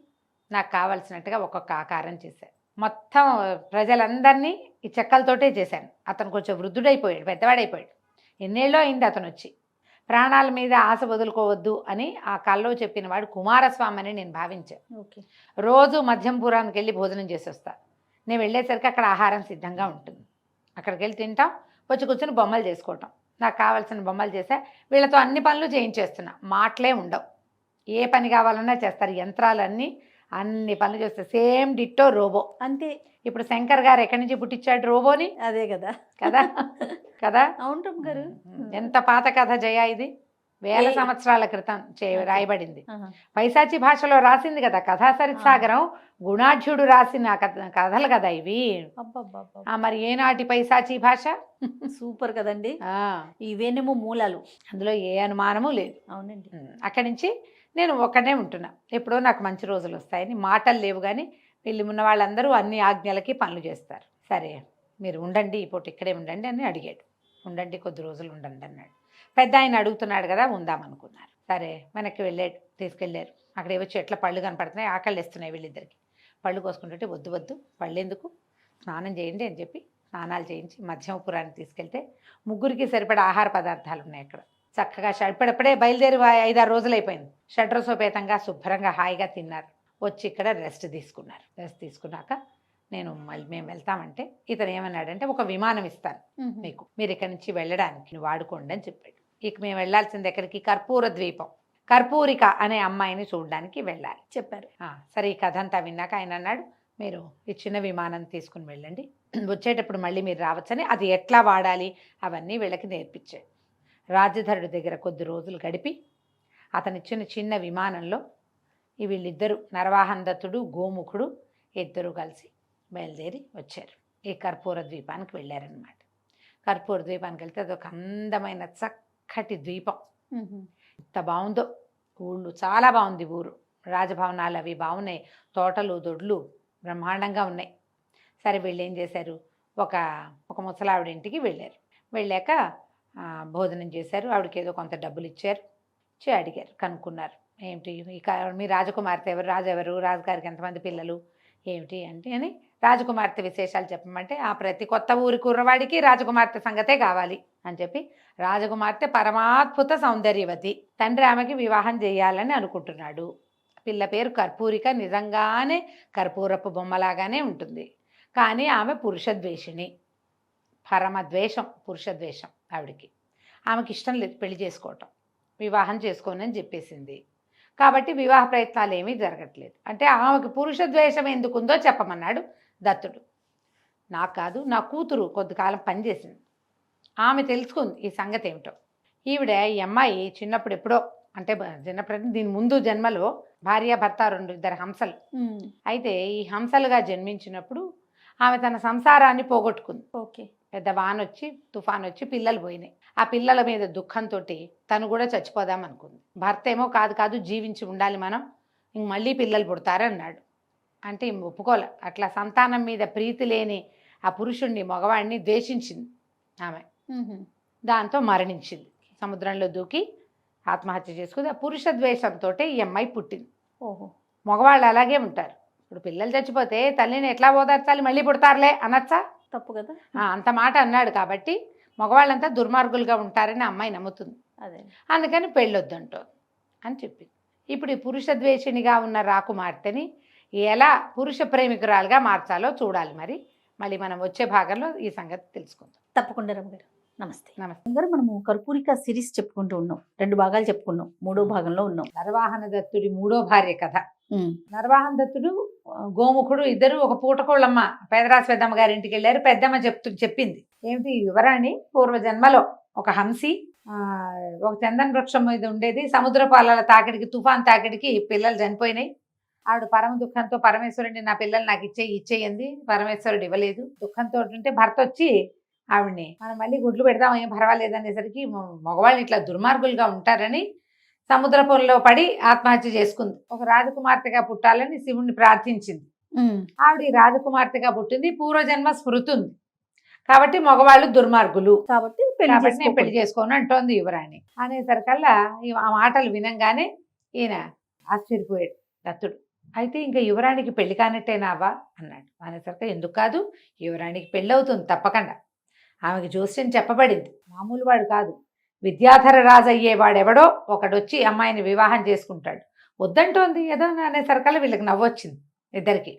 నాకు కావాల్సినట్టుగా ఒక్కొక్క ఆకారం చేశాను. మొత్తం ప్రజలందరినీ ఈ చెక్కలతోటే చేశాను. అతను కొంచెం వృద్ధుడైపోయాడు, పెద్దవాడైపోయాడు. ఎన్నేళ్ళో అయింది అతను వచ్చి. ప్రాణాల మీద ఆశ వదులుకోవద్దు అని ఆ కల్లో చెప్పిన వాడు కుమారస్వామి అని నేను భావించాను. రోజు మధ్యంపురానికి వెళ్ళి భోజనం చేసి వస్తా. నేను వెళ్ళేసరికి అక్కడ ఆహారం సిద్ధంగా ఉంటుంది. అక్కడికి వెళ్ళి తింటాం, వచ్చి కూర్చొని బొమ్మలు చేసుకోవటం. నాకు కావాల్సిన బొమ్మలు చేసా. వీళ్ళతో అన్ని పనులు చేయించేస్తున్నా. మాటలే ఉండవు, ఏ పని కావాలన్నా చేస్తారు. యంత్రాలన్నీ అన్ని పనులు చేస్తారు. సేమ్ డిట్టో రోబో అంతే. ఇప్పుడు శంకర్ గారు ఎక్కడి నుంచి పుట్టించాడు రోబోని? అదే కదా కదా కదా. అవును గారు. ఎంత పాత కథ జయ, ఇది 1000 సంవత్సరాల క్రితం రాయబడింది. పైశాచి భాషలో రాసింది కదా కథా సరిత్సాగరం. గుణాఢ్యుడు రాసిన కథలు కదా ఇవి. మరి ఏనాటి పైశాచి భాష? సూపర్ కదండి. ఇవేనేమో మూలాలు, అందులో ఏ అనుమానము లేదు. అవునండి. అక్కడి నుంచి నేను ఒక్కడే ఉంటున్నా. ఎప్పుడో నాకు మంచి రోజులు వస్తాయని. మాటలు లేవు కానీ వీళ్ళు ఉన్న వాళ్ళందరూ అన్ని ఆజ్ఞలకి పనులు చేస్తారు. సరే మీరు ఉండండి, ఈ పూట ఇక్కడే ఉండండి అని అడిగాడు. ఉండండి, కొద్ది రోజులు ఉండండి అన్నాడు. పెద్ద ఆయన అడుగుతున్నాడు కదా, ఉందామనుకున్నారు. సరే వెనక్కి వెళ్ళాడు, తీసుకెళ్ళారు. అక్కడ ఏవో చెట్ల పళ్ళు కనపడుతున్నాయి, ఆకలి వేస్తున్నాయి వీళ్ళిద్దరికి. పళ్ళు కోసుకుంటుంటే వద్దు వద్దు పళ్ళు ఎందుకు, స్నానం చేయండి అని చెప్పి స్నానాలు చేయించి మధ్యమపురానికి తీసుకెళ్తే ముగ్గురికి సరిపడా ఆహార పదార్థాలు ఉన్నాయి అక్కడ. చక్కగా ఇప్పుడప్పుడే బయలుదేరి 5-6 రోజులు అయిపోయింది. షడ్రసోపేతంగా శుభ్రంగా హాయిగా తిన్నారు. వచ్చి ఇక్కడ రెస్ట్ తీసుకున్నారు. రెస్ట్ తీసుకున్నాక మేము వెళ్తామంటే ఇతను ఏమన్నాడంటే, ఒక విమానం ఇస్తాను మీకు, మీరు ఇక్కడి నుంచి వెళ్ళడానికి వాడుకోండి అని చెప్పాడు. ఇక మేము వెళ్ళాల్సింది ఎక్కడికి, కర్పూర ద్వీపం, కర్పూరిక అనే అమ్మాయిని చూడడానికి వెళ్ళాలి చెప్పారు. సరే ఈ కథ అంతా విన్నాక ఆయన అన్నాడు, మీరు ఈ చిన్న విమానం తీసుకుని వెళ్ళండి, వచ్చేటప్పుడు మళ్ళీ మీరు రావచ్చని, అది ఎట్లా వాడాలి అవన్నీ వీళ్ళకి నేర్పించాడు. రాజధరుడి దగ్గర కొద్ది రోజులు గడిపి అతనిచ్చిన చిన్న విమానంలో వీళ్ళిద్దరూ నరవాహన దత్తుడు గోముఖుడు ఇద్దరు కలిసి బయలుదేరి వచ్చారు. ఈ కర్పూర ద్వీపానికి వెళ్ళారనమాట. కర్పూర ద్వీపానికి వెళ్తే అదొక అందమైన చక్కటి ద్వీపం. ఎంత బాగుందో ఊళ్ళు, చాలా బాగుంది ఊరు. రాజభవనాలు అవి బాగున్నాయి, తోటలు దొడ్లు బ్రహ్మాండంగా ఉన్నాయి. సరే వీళ్ళు ఏం చేశారు, ఒక ముసలావిడ ఇంటికి వెళ్ళారు. వెళ్ళాక భోజనం చేశారు. ఆవిడకి ఏదో కొంత డబ్బులు ఇచ్చారు. అడిగారు, కనుక్కున్నారు, ఏమిటి మీ రాజకుమార్తె ఎవరు, రాజు ఎవరు, రాజుగారికి ఎంతమంది పిల్లలు ఏమిటి అంటే అని రాజకుమార్తె విశేషాలు చెప్పమంటే, ఆ ప్రతి కొత్త ఊరి కుర్రవాడికి రాజకుమార్తె సంగతే కావాలి అని చెప్పి, రాజకుమార్తె పరమాద్భుత సౌందర్యవతి, తండ్రి ఆమెకి వివాహం చేయాలని అనుకుంటున్నాడు. పిల్ల పేరు కర్పూరిక, నిజంగానే కర్పూరపు బొమ్మలాగానే ఉంటుంది, కానీ ఆమె పురుషద్వేషిణి, పరమద్వేషం, పురుషద్వేషం ఆవిడికి. ఆమెకి ఇష్టం లేదు పెళ్లి చేసుకోవటం, వివాహం చేసుకోనని చెప్పేసింది. కాబట్టి వివాహ ప్రయత్నాలు ఏమీ జరగట్లేదు. అంటే ఆమెకు పురుషద్వేషం ఎందుకుందో చెప్పమన్నాడు దత్తుడు. నాకు కాదు, నా కూతురు కొద్దికాలం పనిచేసింది, ఆమె తెలుసుకుంది ఈ సంగతి ఏమిటో. ఈ అమ్మాయి చిన్నప్పుడు ఎప్పుడో, అంటే చిన్నప్పుడు దీని ముందు జన్మలో భార్యాభర్త 2 హంసలు. అయితే ఈ హంసలుగా జన్మించినప్పుడు ఆమె తన సంసారాన్ని పోగొట్టుకుంది. ఓకే. పెద్ద వానొచ్చి తుఫాన్ వచ్చి పిల్లలు పోయినాయి. ఆ పిల్లల మీద దుఃఖంతో తను కూడా చచ్చిపోదాం అనుకుంది. భర్త ఏమో కాదు జీవించి ఉండాలి మనం, ఇంక మళ్ళీ పిల్లలు పుడతారన్నాడు. అంటే ఒప్పుకోలే. అట్లా సంతానం మీద ప్రీతి లేని ఆ పురుషుణ్ణి, మగవాడిని ద్వేషించింది ఆమె. దాంతో మరణించింది. సముద్రంలో దూకి ఆత్మహత్య చేసుకుంది. ఆ పురుష ద్వేషంతో ఈ అమ్మాయి పుట్టింది. ఓహో. మగవాళ్ళు అలాగే ఉంటారు. ఇప్పుడు పిల్లలు చచ్చిపోతే తల్లిని ఎట్లా ఓదార్చాలి, మళ్ళీ పుడతారులే అనొచ్చా? తప్పు కదా. అంత మాట అన్నాడు కాబట్టి మగవాళ్ళంతా దుర్మార్గులుగా ఉంటారని అమ్మాయి నమ్ముతుంది. అదే, అందుకని పెళ్ళొద్దంటోంది అని చెప్పింది. ఇప్పుడు ఈ పురుషద్వేషినిగా ఉన్న రాకుమార్తెని ఎలా పురుష ప్రేమికురాలుగా మార్చాలో చూడాలి. మళ్ళీ మనం వచ్చే భాగంలో ఈ సంగతి తెలుసుకుందాం. తప్పకుండా రమ్మగారు. నమస్తే. నమస్తే గారు, మనము కర్పూరిక సిరీస్ చెప్పుకుంటూ ఉన్నాం. 2 భాగాలు చెప్పుకున్నాం, 3వ భాగంలో ఉన్నాం. నరవాహన దత్తుడి 3వ భార్య కథ. నరవాహన దత్తుడు గోముఖుడు ఇద్దరు ఒక పూటకోళ్ళమ్మ పేదరాశి పెద్దమ్మ గారి ఇంటికి వెళ్ళారు. పెద్దమ్మ చెప్పింది ఏమిటి, యువరాణి పూర్వజన్మలో ఒక హంసి ఒక చందన వృక్షం మీద ఉండేది. సముద్ర పాలల తాకిడికి, తుఫాన్ తాకిడికి పిల్లలు చనిపోయినాయి. ఆవిడ పరమ దుఃఖంతో పరమేశ్వరుడిని, నా పిల్లలు నాకు ఇచ్చేయండి. పరమేశ్వరుడు ఇవ్వలేదు. దుఃఖంతో ఉంటే భర్త వచ్చి ఆవిడ్ని, మనం మళ్ళీ గుడ్లు పెడదాం ఏం పర్వాలేదు అనేసరికి, మగవాళ్ళు ఇట్లా దుర్మార్గులుగా ఉంటారని సముద్ర పొరలో పడి ఆత్మహత్య చేసుకుంది. ఒక రాజకుమార్తెగా పుట్టాలని శివుణ్ణి ప్రార్థించింది. ఆవిడ రాజకుమార్తెగా పుట్టింది. పూర్వజన్మ స్మృతి ఉంది కాబట్టి మగవాళ్ళు దుర్మార్గులు కాబట్టి నేను పెళ్లి చేసుకోను అంటోంది యువరాణి. అనేసరికల్లా ఆ మాటలు వినంగానే ఈయన ఆశ్చర్యపోయాడు దత్తుడు. అయితే ఇంకా యువరాణికి పెళ్లి కానట్టేనావా అన్నాడు. అనేసరికి ఎందుకు కాదు, యువరాణికి పెళ్ళి అవుతుంది తప్పకుండా. ఆమెకి జోస్యం చెప్పబడింది, మామూలు వాడు కాదు, విద్యాధర రాజు అయ్యేవాడెవడో ఒకడొచ్చి అమ్మాయిని వివాహం చేసుకుంటాడు. వద్దంటోంది ఏదో అనేసరికల్లా వీళ్ళకి నవ్వొచ్చింది ఇద్దరికి.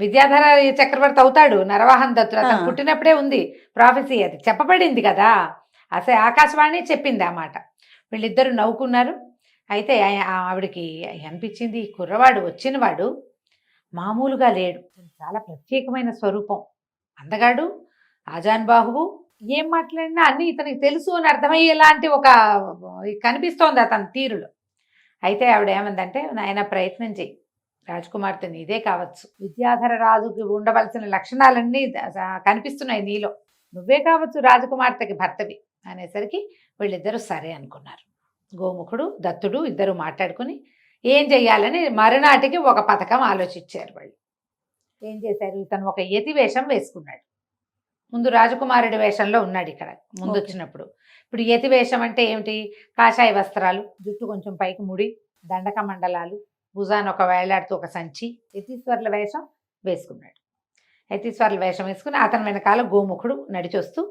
విద్యాధర చక్రవర్తి అవుతాడు నరవాహన దత్తుడు, అతను పుట్టినప్పుడే ఉంది ప్రాఫెసీ, అది చెప్పబడింది కదా, అసలు ఆకాశవాణి చెప్పింది ఆ మాట. వీళ్ళిద్దరూ నవ్వుకున్నారు. అయితే ఆవిడకి అనిపించింది, కుర్రవాడు వచ్చినవాడు మామూలుగా లేడు, చాలా ప్రత్యేకమైన స్వరూపం, అందగాడు, ఆజాన్బాహువు, ఏం మాట్లాడినా అన్నీ ఇతనికి తెలుసు అని అర్థమయ్యేలాంటి ఒక కనిపిస్తోంది అతని తీరులో. అయితే ఆవిడ ఏమందంటే, నాయన ప్రయత్నం చెయ్యి, రాజకుమార్తె నీదే కావచ్చు, విద్యాధర రాజుకి ఉండవలసిన లక్షణాలన్నీ కనిపిస్తున్నాయి నీలో, నువ్వే కావచ్చు రాజకుమార్తెకి భర్తవి అనేసరికి వీళ్ళిద్దరూ సరే అనుకున్నారు. గోముఖుడు దత్తుడు ఇద్దరు మాట్లాడుకుని ఏం చెయ్యాలని మరునాటికి ఒక పథకం ఆలోచించారు వాళ్ళు. ఏం చేశారు, ఇతను ఒక యతి వేషం వేసుకున్నాడు. ముందు రాజకుమారుడి వేషంలో ఉన్నాడు ఇక్కడ ముందు Okay. వచ్చినప్పుడు. ఇప్పుడు యతి వేషం అంటే ఏమిటి, కాషాయ వస్త్రాలు, జుట్టు కొంచెం పైకి ముడి, దండక మండలాలు, భుజాన ఒక వేలాడుతూ ఒక సంచి, యతీశ్వరుల వేషం వేసుకున్నాడు. యతీశ్వరుల వేషం వేసుకుని అతని వెనకాల గోముఖుడు నడిచొస్తూ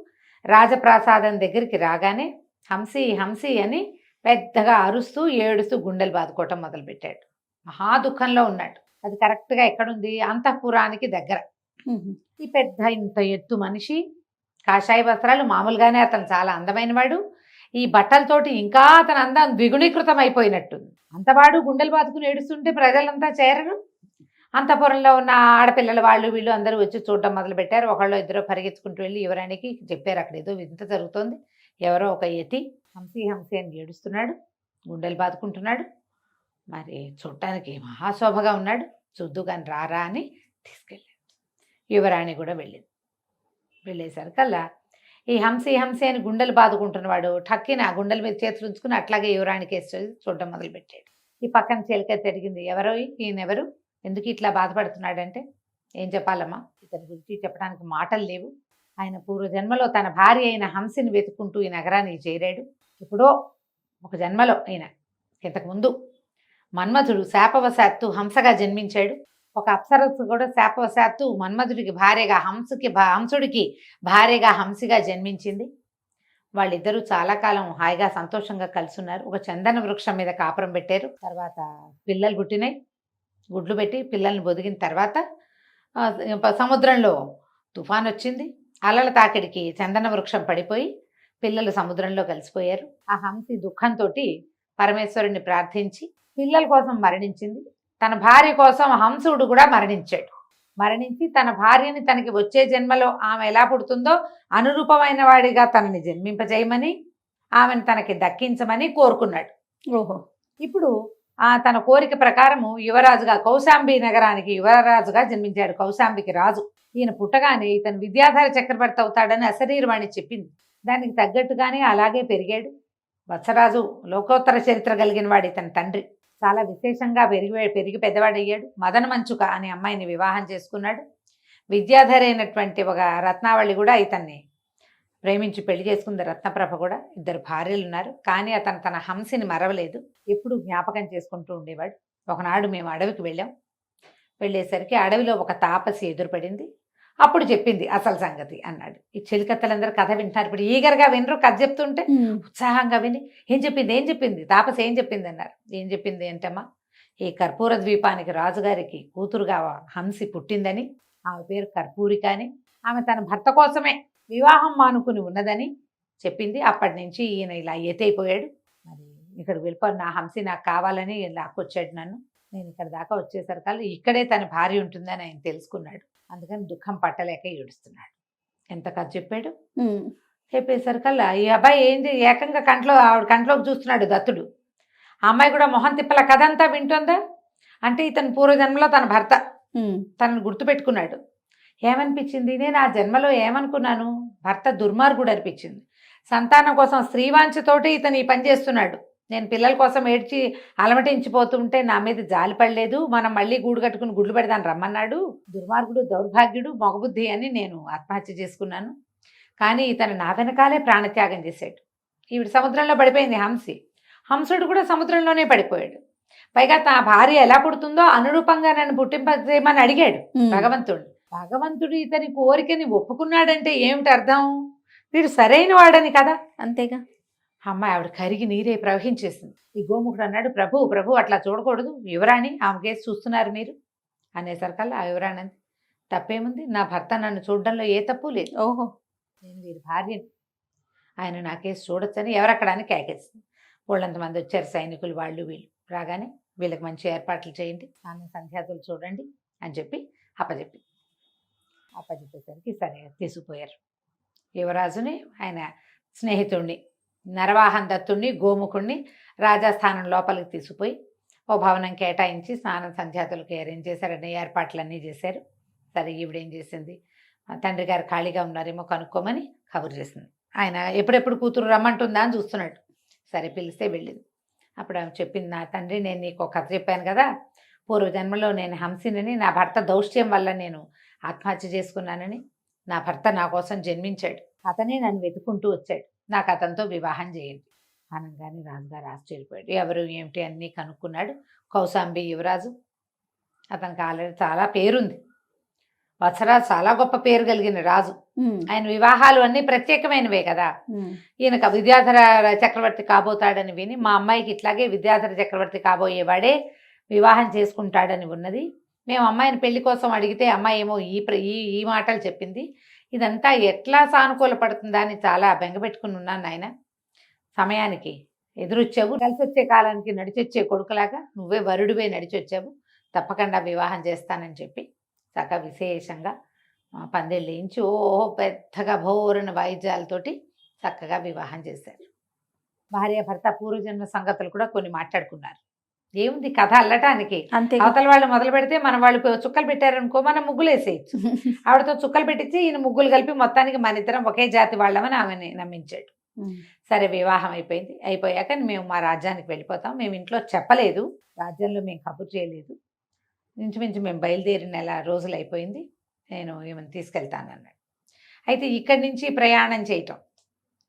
రాజప్రాసాదం దగ్గరికి రాగానే హంసి హంసి అని పెద్దగా అరుస్తూ ఏడుస్తూ గుండెలు బాదుకోవటం మొదలుపెట్టాడు. మహా దుఃఖంలో ఉన్నాడు. అది కరెక్ట్గా ఎక్కడుంది, అంతఃపురానికి దగ్గర. ఈ పెద్ద ఇంత ఎత్తు మనిషి, కాషాయ వస్త్రాలు, మామూలుగానే అతను చాలా అందమైన వాడు, ఈ బట్టలతోటి ఇంకా అతని అందం ద్విగుణీకృతం అయిపోయినట్టుంది. అంతవాడు గుండెలు బాదుకుని ఏడుస్తుంటే ప్రజలంతా చేరరు. అంతఃపురంలో ఉన్న ఆడపిల్లల వాళ్ళు వీళ్ళు అందరూ వచ్చి చూడడం మొదలు పెట్టారు. ఒకళ్ళు ఇద్దరు పరిగెత్తుకుంటూ వెళ్ళి యువరానికి చెప్పారు, అక్కడ ఏదో వింత జరుగుతోంది, ఎవరో ఒక యతి హంసి హంసి అని ఏడుస్తున్నాడు, గుండెలు బాదుకుంటున్నాడు, మరి చూడటానికి మహాశోభగా ఉన్నాడు, చూద్దు కానీ రారా అని తీసుకెళ్ళాడు. యువరాణి కూడా వెళ్ళింది. వెళ్ళేసరికల్లా ఈ హంసి హంసి అని గుండెలు బాదుకుంటున్నవాడు ఠక్కిన ఆ గుండెల మీద చేతులు ఉంచుకుని అట్లాగే యువరాణికి వేసి చూడడం మొదలుపెట్టాడు. ఈ పక్కన చిలక తిరిగింది, ఎవరో ఈయనెవరు, ఎందుకు ఇట్లా బాధపడుతున్నాడంటే, ఏం చెప్పాలమ్మా, ఇతని గురించి చెప్పడానికి మాటలు లేవు. ఆయన పూర్వజన్మలో తన భార్య అయిన హంసిని వెతుక్కుంటూ ఈ నగరానికి చేరాడు. ఎప్పుడో ఒక జన్మలో అయిన ఇంతకుముందు మన్మథుడు శాపవశాత్తు హంసగా జన్మించాడు. ఒక అప్సరస్సు కూడా శాపవశాత్తు మన్మథుడికి భార్యగా హంసుడికి భార్యగా హంసిగా జన్మించింది. వాళ్ళిద్దరూ చాలా కాలం హాయిగా సంతోషంగా కలిసి ఉన్నారు. ఒక చందన వృక్షం మీద కాపురం పెట్టారు. తర్వాత పిల్లలు పుట్టినాయి. గుడ్లు పెట్టి పిల్లల్ని బొదిగిన తర్వాత సముద్రంలో తుఫాన్ వచ్చింది. అలల తాకిడికి చందన వృక్షం పడిపోయి పిల్లలు సముద్రంలో కలిసిపోయారు. ఆ హంసి దుఃఖంతో పరమేశ్వరుణ్ణి ప్రార్థించి పిల్లల కోసం మరణించింది. తన భార్య కోసం హంసుడు కూడా మరణించాడు. మరణించి తన భార్యని తనకి వచ్చే జన్మలో ఆమె ఎలా పుడుతుందో అనురూపమైన వాడిగా తనని జన్మింపజేయమని, ఆమెను తనకి దక్కించమని కోరుకున్నాడు. ఓహో. ఇప్పుడు తన కోరిక ప్రకారము యువరాజుగా కౌశాంబి నగరానికి యువరాజుగా జన్మించాడు. కౌశాంబికి రాజు. ఈయన పుట్టగానే ఇతను విద్యాధర చక్రవర్తి అవుతాడని అశరీరవాణి చెప్పింది. దానికి తగ్గట్టుగానే అలాగే పెరిగాడు. వత్సరాజు లోకోత్తర చరిత్ర కలిగిన వాడు ఇతని తండ్రి. చాలా విశేషంగా పెరిగి పెద్దవాడయ్యాడు. మదన మంచుక అనే అమ్మాయిని వివాహం చేసుకున్నాడు. విద్యాధర అయినటువంటి ఒక రత్నావళి కూడా ఇతన్ని ప్రేమించి పెళ్లి చేసుకుంది. రత్నప్రభ కూడా. ఇద్దరు భార్యలు ఉన్నారు. కానీ అతను తన హంసిని మరవలేదు. ఎప్పుడు జ్ఞాపకం చేసుకుంటూ ఉండేవాడు. ఒకనాడు మేము అడవికి వెళ్ళాం. వెళ్ళేసరికి అడవిలో ఒక తాపసి ఎదురుపడింది. అప్పుడు చెప్పింది అసలు సంగతి అన్నాడు. ఈ చెలికత్తలందరూ కథ వింటున్నారు. ఇప్పుడు ఈగర్గా వినరు, కథ చెప్తుంటే ఉత్సాహంగా విని ఏం చెప్పింది తాపసి ఏం చెప్పింది అన్నారు. ఏం చెప్పింది అంటమ్మా, ఈ కర్పూర ద్వీపానికి రాజుగారికి కూతురుగా హంసి పుట్టిందని, ఆమె పేరు కర్పూరిక అని, ఆమె తన భర్త కోసమే వివాహం మానుకుని ఉన్నదని చెప్పింది. అప్పటి నుంచి ఈయన ఇలా ఎతైపోయాడు. మరి ఇక్కడికి వెళ్ళిపోయి నా హంసి నాకు కావాలని లాక్కొచ్చాడు నన్ను. నేను ఇక్కడ దాకా వచ్చేసరికల్లా ఇక్కడే తన భార్య ఉంటుందని ఆయన తెలుసుకున్నాడు. అందుకని దుఃఖం పట్టలేక ఏడుస్తున్నాడు. ఎంత కథ చెప్పాడు. చెప్పేసరికల్లా ఈ అబ్బాయి ఏకంగా ఆవిడ కంట్లోకి చూస్తున్నాడు దత్తుడు. ఆ అమ్మాయి కూడా మొహం తిప్పల కథ అంతా వింటుందా. అంటే ఇతను పూర్వజన్మలో తన భర్త తనను గుర్తుపెట్టుకున్నాడు. ఏమనిపించింది, నేను ఆ జన్మలో ఏమనుకున్నాను, భర్త దుర్మార్గుడు అనిపించింది. సంతానం కోసం స్త్రీవాంఛతోటి ఇతను ఈ పని చేస్తున్నాడు. నేను పిల్లల కోసం ఏడ్చి అలమటించిపోతుంటే నా మీద జాలి పడలేదు. మనం మళ్ళీ గూడు కట్టుకుని గుడ్లు పెడదాన్ని రమ్మన్నాడు. దుర్మార్గుడు, దౌర్భాగ్యుడు, మగబుద్ధి అని నేను ఆత్మహత్య చేసుకున్నాను. కానీ ఇతను నా వెనకాలే ప్రాణత్యాగం చేశాడు. ఈవిడ సముద్రంలో పడిపోయింది హంసి. హంసుడు కూడా సముద్రంలోనే పడిపోయాడు. పైగా తన భార్య ఎలా పుడుతుందో అనురూపంగా నన్ను పుట్టింపజేయమని అడిగాడు భగవంతుడు. భగవంతుడు ఇతని కోరికని ఒప్పుకున్నాడంటే ఏమిటి అర్థం, వీడు సరైన వాడని కదా. అంతేగా. అమ్మాయి ఆవిడ కరిగి నీరే ప్రవహించేసింది. ఈ గోముఖుడు అన్నాడు, ప్రభు అట్లా చూడకూడదు, యువరాణి ఆమె కేసు చూస్తున్నారు మీరు అనేసరికల్లా ఆ యువరాణి అంది, తప్పేముంది, నా భర్త నన్ను చూడడంలో ఏ తప్పు లేదు. ఓహో. నేను వీరి భార్యని, ఆయన నా కేసు చూడొచ్చని ఎవరక్కడానికి కేకేసింది. వాళ్ళంతమంది వచ్చారు సైనికులు, వాళ్ళు వీళ్ళు. రాగానే వీళ్ళకి మంచి ఏర్పాట్లు చేయండి, స్నానం సంధ్యాతులు చూడండి అని చెప్పి అప్పచెప్పేసరికి సరే తీసుకుపోయారు. యువరాజుని, ఆయన స్నేహితుడిని నరవాహన దత్తుడిని, గోముఖుడిని రాజాస్థానం లోపలికి తీసుకుపోయి ఓ భవనం కేటాయించి స్నానం సంధ్యాతులకు అరేంజ్ చేశారు. అన్ని ఏర్పాట్లన్నీ చేశారు. సరే ఈవిడేం చేసింది, తండ్రి గారు ఖాళీగా ఉన్నారేమో కనుక్కోమని కబురు చేసింది. ఆయన ఎప్పుడెప్పుడు కూతురు రమ్మంటుందా అని చూస్తున్నాడు. సరే పిలిస్తే వెళ్ళింది. అప్పుడు ఆమె చెప్పింది, నా తండ్రి నేను నీకు ఒక కథ చెప్పాను కదా, పూర్వజన్మలో నేను హంసినని, నా భర్త దౌష్ట్యం వల్ల నేను ఆత్మహత్య చేసుకున్నానని, నా భర్త నా కోసం జన్మించాడు, అతనే నన్ను వెతుకుంటూ వచ్చాడు, నాకు అతనితో వివాహం చేయండి అనగానే రాజుగారు ఆశ్చర్యపోయాడు. ఎవరు ఏమిటి అన్నీ కనుక్కున్నాడు. కౌశాంబి యువరాజు, అతనికి ఆల్రెడీ చాలా పేరుంది, వత్సరాజు చాలా గొప్ప పేరు కలిగిన రాజు. ఆయన వివాహాలు అన్నీ ప్రత్యేకమైనవే కదా. ఈయనకు విద్యాధర చక్రవర్తి కాబోతాడని విని, మా అమ్మాయికి ఇట్లాగే విద్యాధర చక్రవర్తి కాబోయేవాడే వివాహం చేసుకుంటాడని ఉన్నది. మేము అమ్మాయిని పెళ్లి కోసం అడిగితే అమ్మాయి ఏమో ఈ మాటలు చెప్పింది. ఇదంతా ఎట్లా సానుకూల పడుతుందా అని చాలా బెంగపెట్టుకుని ఉన్నాను నాయన. సమయానికి ఎదురొచ్చావు, కలిసి వచ్చే కాలానికి నడిచొచ్చే కొడుకులాగా నువ్వే వరుడివే నడిచొచ్చావు, తప్పకుండా వివాహం చేస్తానని చెప్పి చక్కగా విశేషంగా పందిళ్ళు వేయించి పెద్దగా భోరణ వాయిద్యాలతోటి చక్కగా వివాహం చేశారు. భార్య భర్త పూర్వజన్మ సంగతులు కూడా కొన్ని మాట్లాడుకున్నారు. ఏముంది కథ అల్లటానికి, అవతల వాళ్ళు మొదలు పెడితే మన వాళ్ళు చుక్కలు పెట్టారనుకో మనం ముగ్గులు వేసేయచ్చు. ఆవిడతో చుక్కలు పెట్టించి ఈయన ముగ్గులు కలిపి మొత్తానికి మన ఇద్దరం ఒకే జాతి వాళ్ళమని ఆమెని నమ్మించాడు. సరే వివాహం అయిపోయింది. అయిపోయాక మేము మా రాజ్యానికి వెళ్ళిపోతాం, మేము ఇంట్లో చెప్పలేదు, రాజ్యంలో మేము కబురు చేయలేదు, ఇంచుమించు మేము బయలుదేరి నెల రోజులు అయిపోయింది, నేను ఏమైనా తీసుకెళ్తానన్నాడు. అయితే ఇక్కడి నుంచి ప్రయాణం చేయటం,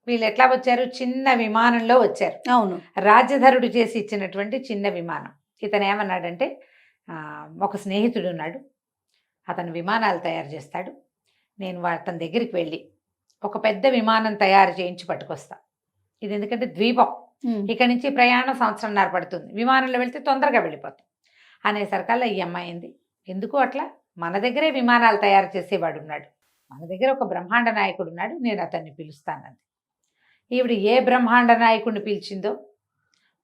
వీళ్ళు ఎట్లా వచ్చారు, చిన్న విమానంలో వచ్చారు. అవును, రాజ్యధరుడు చేసి ఇచ్చినటువంటి చిన్న విమానం. ఇతను ఏమన్నాడంటే, ఒక స్నేహితుడు ఉన్నాడు, అతను విమానాలు తయారు చేస్తాడు, నేను అతని దగ్గరికి వెళ్ళి ఒక పెద్ద విమానం తయారు చేయించి పట్టుకొస్తా. ఇది ఎందుకంటే ద్వీపం, ఇక్కడి నుంచి ప్రయాణం సంవత్సరంన్నర పడుతుంది, విమానంలో వెళ్తే తొందరగా వెళ్ళిపోతాం అనేసరికల్లా ఈ అమ్మాయింది, ఎందుకు అట్లా, మన దగ్గరే విమానాలు తయారు చేసేవాడు ఉన్నాడు, మన దగ్గర ఒక బ్రహ్మాండ నాయకుడు ఉన్నాడు, నేను అతన్ని పిలుస్తానంది. ఈవిడ ఏ బ్రహ్మాండ నాయకుడిని పిలిచిందో,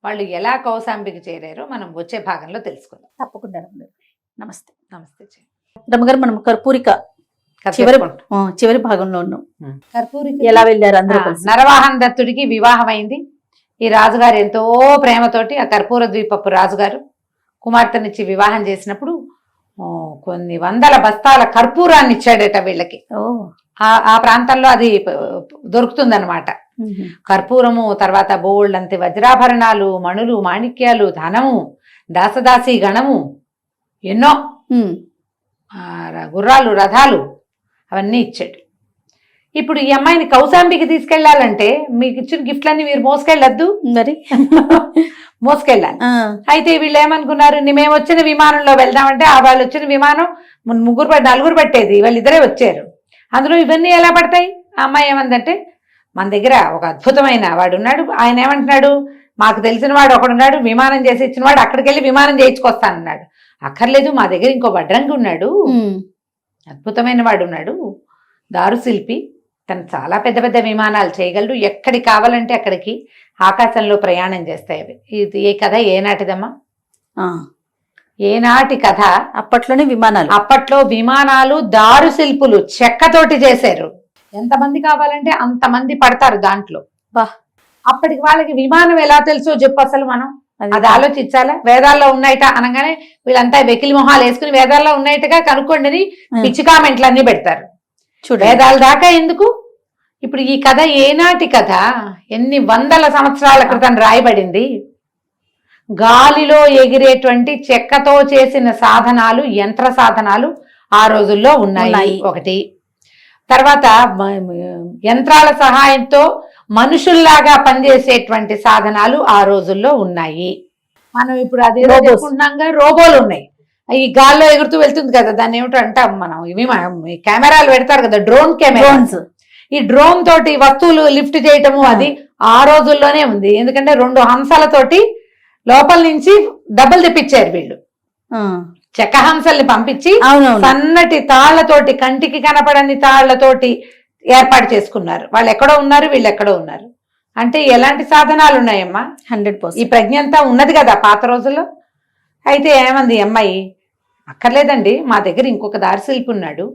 వాళ్ళు ఎలా కౌశాంబికి చేరారో మనం వచ్చే భాగంలో తెలుసుకుందాం. తప్పకుండా. నమస్తే. నమస్తే రమ్మగారు, మనం కర్పూరిక చివరి భాగంలో ఉన్నాం. కర్పూరిక ఎలా వెళ్ళారు అందరూ? నరవాహన దత్తుడికి వివాహం అయింది. ఈ రాజుగారు ఎంతో ప్రేమతోటి, ఆ కర్పూర ద్వీపపు రాజుగారు కుమార్తెనిచ్చి వివాహం చేసినప్పుడు కొన్ని వందల బస్తాల కర్పూరాన్ని ఇచ్చాడట వీళ్ళకి. ఆ ప్రాంతంలో అది దొరుకుతుందన్నమాట. కర్పూరము, తర్వాత బోల్డంతి వజ్రాభరణాలు, మణులు, మాణిక్యాలు, ధనము, దాసదాసి గణము, ఎన్నో గుర్రాలు, రథాలు అవన్నీ ఇచ్చాడు. ఇప్పుడు ఈ అమ్మాయిని కౌశాంబికి తీసుకెళ్లాలంటే మీకు ఇచ్చిన గిఫ్ట్లన్నీ మీరు మోసుకెళ్ళద్దు, మరి మోసుకెళ్ళాలి. అయితే వీళ్ళు ఏమనుకున్నారు, మేము వచ్చిన విమానంలో వెళ్దామంటే ఆ వాళ్ళు వచ్చిన విమానం నలుగురు పట్టేది, వాళ్ళిద్దరే వచ్చారు, అందులో ఇవన్నీ ఎలా పడతాయి? ఆ అమ్మాయి ఏమందంటే, మన దగ్గర ఒక అద్భుతమైన వాడు ఉన్నాడు, ఆయన ఏమంటున్నాడు, మాకు తెలిసిన వాడు ఒకడున్నాడు, విమానం చేసి ఇచ్చిన వాడు, అక్కడికి వెళ్ళి విమానం చేయించుకొస్తానన్నాడు. అక్కర్లేదు, మా దగ్గర ఇంకో వడ్రంగి ఉన్నాడు, అద్భుతమైన వాడు ఉన్నాడు, దారు శిల్పి, తను చాలా పెద్ద పెద్ద విమానాలు చేయగలడు, ఎక్కడికి కావాలంటే అక్కడికి ఆకాశంలో ప్రయాణం చేస్తాయి. ఇది ఏ కథ ఏనాటిదమ్మా? ఏనాటి కథ. అప్పట్లోనే విమానాలు, అప్పట్లో విమానాలు దారు శిల్పులు చెక్కతోటి చేశారు. ఎంతమంది కావాలంటే అంతమంది పడతారు దాంట్లో. అప్పటికి వాళ్ళకి విమానం ఎలా తెలుసో చెప్పు అసలు, మనం అది ఆలోచించాలా? వేదాల్లో ఉన్నాయిట అనగానే వీళ్ళంతా వెకిలి మొహాలు వేసుకుని వేదాల్లో ఉన్నాయిటగా కనుక్కోండి అని పిచ్చి కామెంట్లు అన్ని పెడతారు. వేదాల దాకా ఎందుకు? ఇప్పుడు ఈ కథ ఏనాటి కథ, ఎన్ని వందల సంవత్సరాల క్రితం రాయబడింది. గాలిలో ఎగిరేటువంటి చెక్కతో చేసిన సాధనాలు, యంత్ర సాధనాలు ఆ రోజుల్లో ఉన్నాయి ఒకటి. తర్వాత యంత్రాల సహాయంతో మనుషుల్లాగా పనిచేసేటువంటి సాధనాలు ఆ రోజుల్లో ఉన్నాయి. మనం ఇప్పుడు అది చెప్పుకుంటున్నాగా, రోబోలు ఉన్నాయి, ఈ గాల్లో ఎగురుతూ వెళ్తుంది కదా, దాన్ని ఏమిటో అంటాం మనం, ఇవి కెమెరాలు పెడతారు కదా, డ్రోన్ కెమెరాస్. ఈ డ్రోన్ తోటి వస్తువులు లిఫ్ట్ చేయటము అది ఆ రోజుల్లోనే ఉంది. ఎందుకంటే 2 హంసలతోటి లోపల నుంచి డబ్బులు తెప్పించారు వీళ్ళు, చెక్క హంసల్ని పంపించి సన్నటి తాళ్లతోటి, కంటికి కనపడని తాళ్లతోటి ఏర్పాటు చేసుకున్నారు. వాళ్ళు ఎక్కడో ఉన్నారు, వీళ్ళు ఎక్కడో ఉన్నారు. అంటే ఎలాంటి సాధనాలు ఉన్నాయమ్మా? 100%. ఈ ప్రజ్ఞ అంతా ఉన్నది కదా పాత రోజుల్లో. అయితే ఏమంది అమ్మాయి, అక్కర్లేదండి, మా దగ్గర ఇంకొక దారిశిల్పి ఉన్నాడు,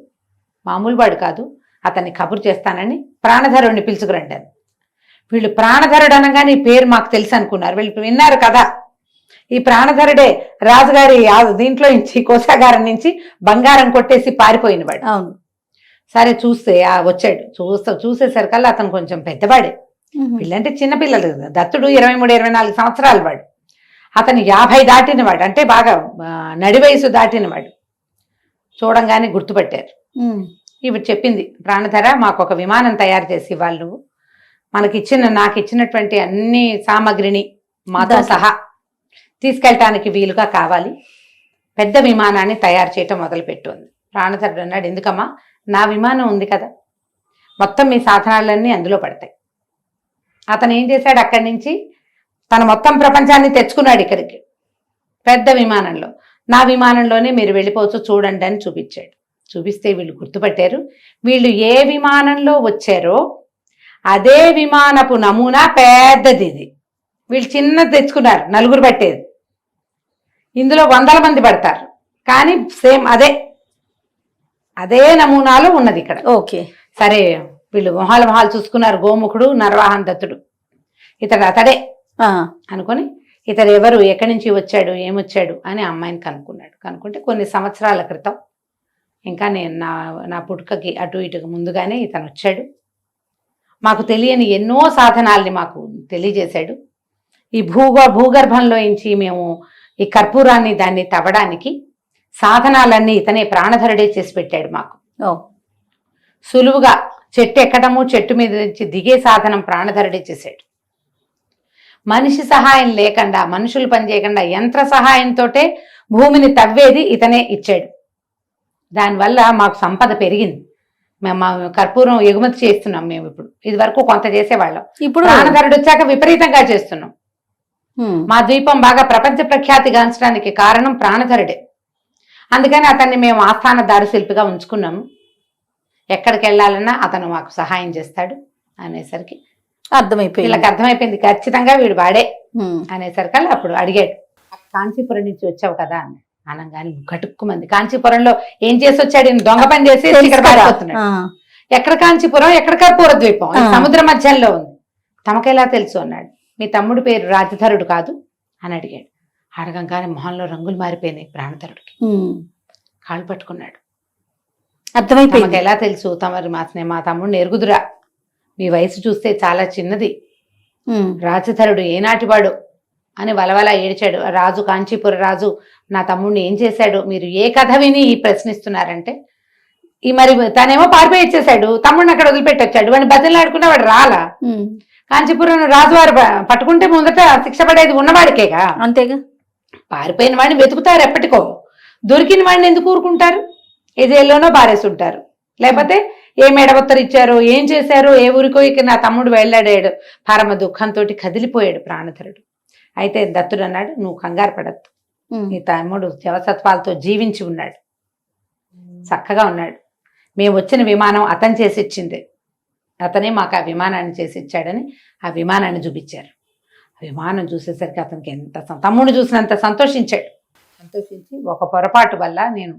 మామూలు వాడు కాదు, అతన్ని కబురు చేస్తానని ప్రాణధరుడిని పిలుచుకురండి అని. వీళ్ళు ప్రాణధరుడు అనగానే ఈ పేరు మాకు తెలుసు అనుకున్నారు. వీళ్ళు విన్నారు కదా, ఈ ప్రాణధరుడే రాజుగారి దీంట్లో నుంచి, కోశాగారం నుంచి బంగారం కొట్టేసి పారిపోయినవాడు. అవును. సరే చూస్తే వచ్చాడు, చూసేసరికల్లా అతను కొంచెం పెద్దవాడే, పిల్లంటే చిన్నపిల్లలు, దత్తుడు 23-24 సంవత్సరాలు వాడు. అతను 50 దాటినవాడు, అంటే బాగా నడి వయసు దాటినవాడు. చూడంగానే గుర్తుపట్టారు. ఇవి చెప్పింది, ప్రాణధర మాకు ఒక విమానం తయారు చేసి వాళ్ళు నాకు ఇచ్చినటువంటి అన్ని సామాగ్రిని మాతో సహా తీసుకెళ్ళటానికి వీలుగా కావాలి, పెద్ద విమానాన్ని తయారు చేయటం మొదలుపెట్టింది. ప్రాణధరుడు అన్నాడు, ఎందుకమ్మా, నా విమానం ఉంది కదా, మొత్తం మీ సాధనాలన్నీ అందులో పడతాయి. అతను ఏం చేశాడు, అక్కడి నుంచి తన మొత్తం ప్రపంచాన్ని తెచ్చుకున్నాడు ఇక్కడికి పెద్ద విమానంలో. నా విమానంలోనే మీరు వెళ్ళిపోవచ్చు చూడండి అని చూపించాడు. చూపిస్తే వీళ్ళు గుర్తుపట్టారు. వీళ్ళు ఏ విమానంలో వచ్చారో అదే విమానపు నమూనా పెద్దది ఇది. వీళ్ళు చిన్నది తెచ్చుకున్నారు, 4 పట్టేది. ఇందులో 100 మంది పడతారు, కానీ సేమ్ అదే నమూనాలో ఉన్నది ఇక్కడ. ఓకే, సరే, వీళ్ళు మొహాలు చూసుకున్నారు. గోముఖుడు, నరవాహన దత్తుడు, అతడే అనుకొని ఇతడు ఎవరు, ఎక్కడి నుంచి వచ్చాడు, ఏమొచ్చాడు అని అమ్మాయిని కనుక్కుంటే కొన్ని సంవత్సరాల క్రితం, ఇంకా నేను నా పుట్టుకకి అటు ఇటుకు ముందుగానే ఇతను వచ్చాడు. మాకు తెలియని ఎన్నో సాధనాల్ని మాకు తెలియజేశాడు. ఈ భూగర్భంలో నుంచి మేము ఈ కర్పూరాన్ని దాన్ని తవ్వడానికి సాధనాలన్నీ ఇతనే ప్రాణధరుడే చేసి పెట్టాడు మాకు. సులువుగా చెట్టు ఎక్కడము, చెట్టు మీద నుంచి దిగే సాధనం ప్రాణధరుడే చేశాడు. మనిషి సహాయం లేకుండా, మనుషులు పనిచేయకుండా యంత్ర సహాయంతో భూమిని తవ్వేది ఇతనే ఇచ్చాడు. దానివల్ల మాకు సంపద పెరిగింది. మేము కర్పూరం ఎగుమతి చేస్తున్నాం. మేము ఇప్పుడు ఇది వరకు కొంత చేసేవాళ్ళం, ఇప్పుడు ప్రాణధరుడు వచ్చాక విపరీతంగా చేస్తున్నాం. మా ద్వీపం బాగా ప్రపంచ ప్రఖ్యాతి గాంచడానికి కారణం ప్రాణధరుడే. అందుకని అతన్ని మేము ఆస్థాన దారుశిల్పిగా ఉంచుకున్నాము. ఎక్కడికి వెళ్ళాలన్నా అతను మాకు సహాయం చేస్తాడు అనేసరికి వీళ్ళకి అర్థమైపోయింది, ఖచ్చితంగా వీడు వాడే అనేసరికి అప్పుడు అడిగాడు, కాంచీపురం నుంచి వచ్చావు కదా అని అనగానే గటుక్కుమంది. కాంచీపురంలో ఏం చేసి వచ్చాడు, దొంగ పని చేసి ఇక్కడ పారిపోతున్నాడు. ఎక్కడ కాంచీపురం, ఎక్కడ కర్పూర ద్వీపం, సముద్ర మధ్యంలో ఉంది. తమకెలా తెలుసు అన్నాడు. మీ తమ్ముడు పేరు రాజధరుడు కాదు అని అడిగాడు. అడగంగానే మొహంలో రంగులు మారిపోయినాయి ప్రాణధరుడికి. కాళ్ళు పట్టుకున్నాడు. అర్థమైపోయింది, ఎలా తెలుసు, తమరి మా తమ్ముడిని ఎరుగుదురా, మీ వయసు చూస్తే చాలా చిన్నది, రాజధరుడు ఏనాటివాడు అని వలవలా ఏడ్చాడు. రాజు, కాంచీపుర రాజు నా తమ్ముడిని ఏం చేశాడు, మీరు ఏ కథ విని ప్రశ్నిస్తున్నారంటే, ఈ మరి తనేమో పారిపోయి ఇచ్చేశాడు, తమ్ముడిని అక్కడ వదిలిపెట్టొచ్చాడు. వాడిని బతిలాడుకున్నా వాడు రాలా. కాంచీపురం రాజువారు పట్టుకుంటే ముందట శిక్ష పడేది ఉన్నవాడికేగా, అంతేగా. పారిపోయిన వాడిని వెతుకుతారు ఎప్పటికో, దొరికిన వాడిని ఎందుకు ఊరుకుంటారు, ఏ జైల్లోనో బారేసుంటారు. లేకపోతే ఏ మెడబొత్తరు ఇచ్చారో, ఏం చేశారో, ఏ ఊరికో ఇక నా తమ్ముడు వెళ్ళాడాడు. పరమ దుఃఖంతో కదిలిపోయాడు ప్రాణధరుడు. అయితే దత్తుడు అన్నాడు, నువ్వు కంగారు పడద్దు, నీ తమ్ముడు జవసత్వాలతో జీవించి ఉన్నాడు, చక్కగా ఉన్నాడు. మేము వచ్చిన విమానం అతను చేసి ఇచ్చింది, అతనే మాకు ఆ విమానాన్ని చేసి ఇచ్చాడని ఆ విమానాన్ని చూపించారు. ఆ విమానం చూసేసరికి అతనికి తమ్ముడు చూసినంత సంతోషించాడు. సంతోషించి ఒక పొరపాటు వల్ల నేను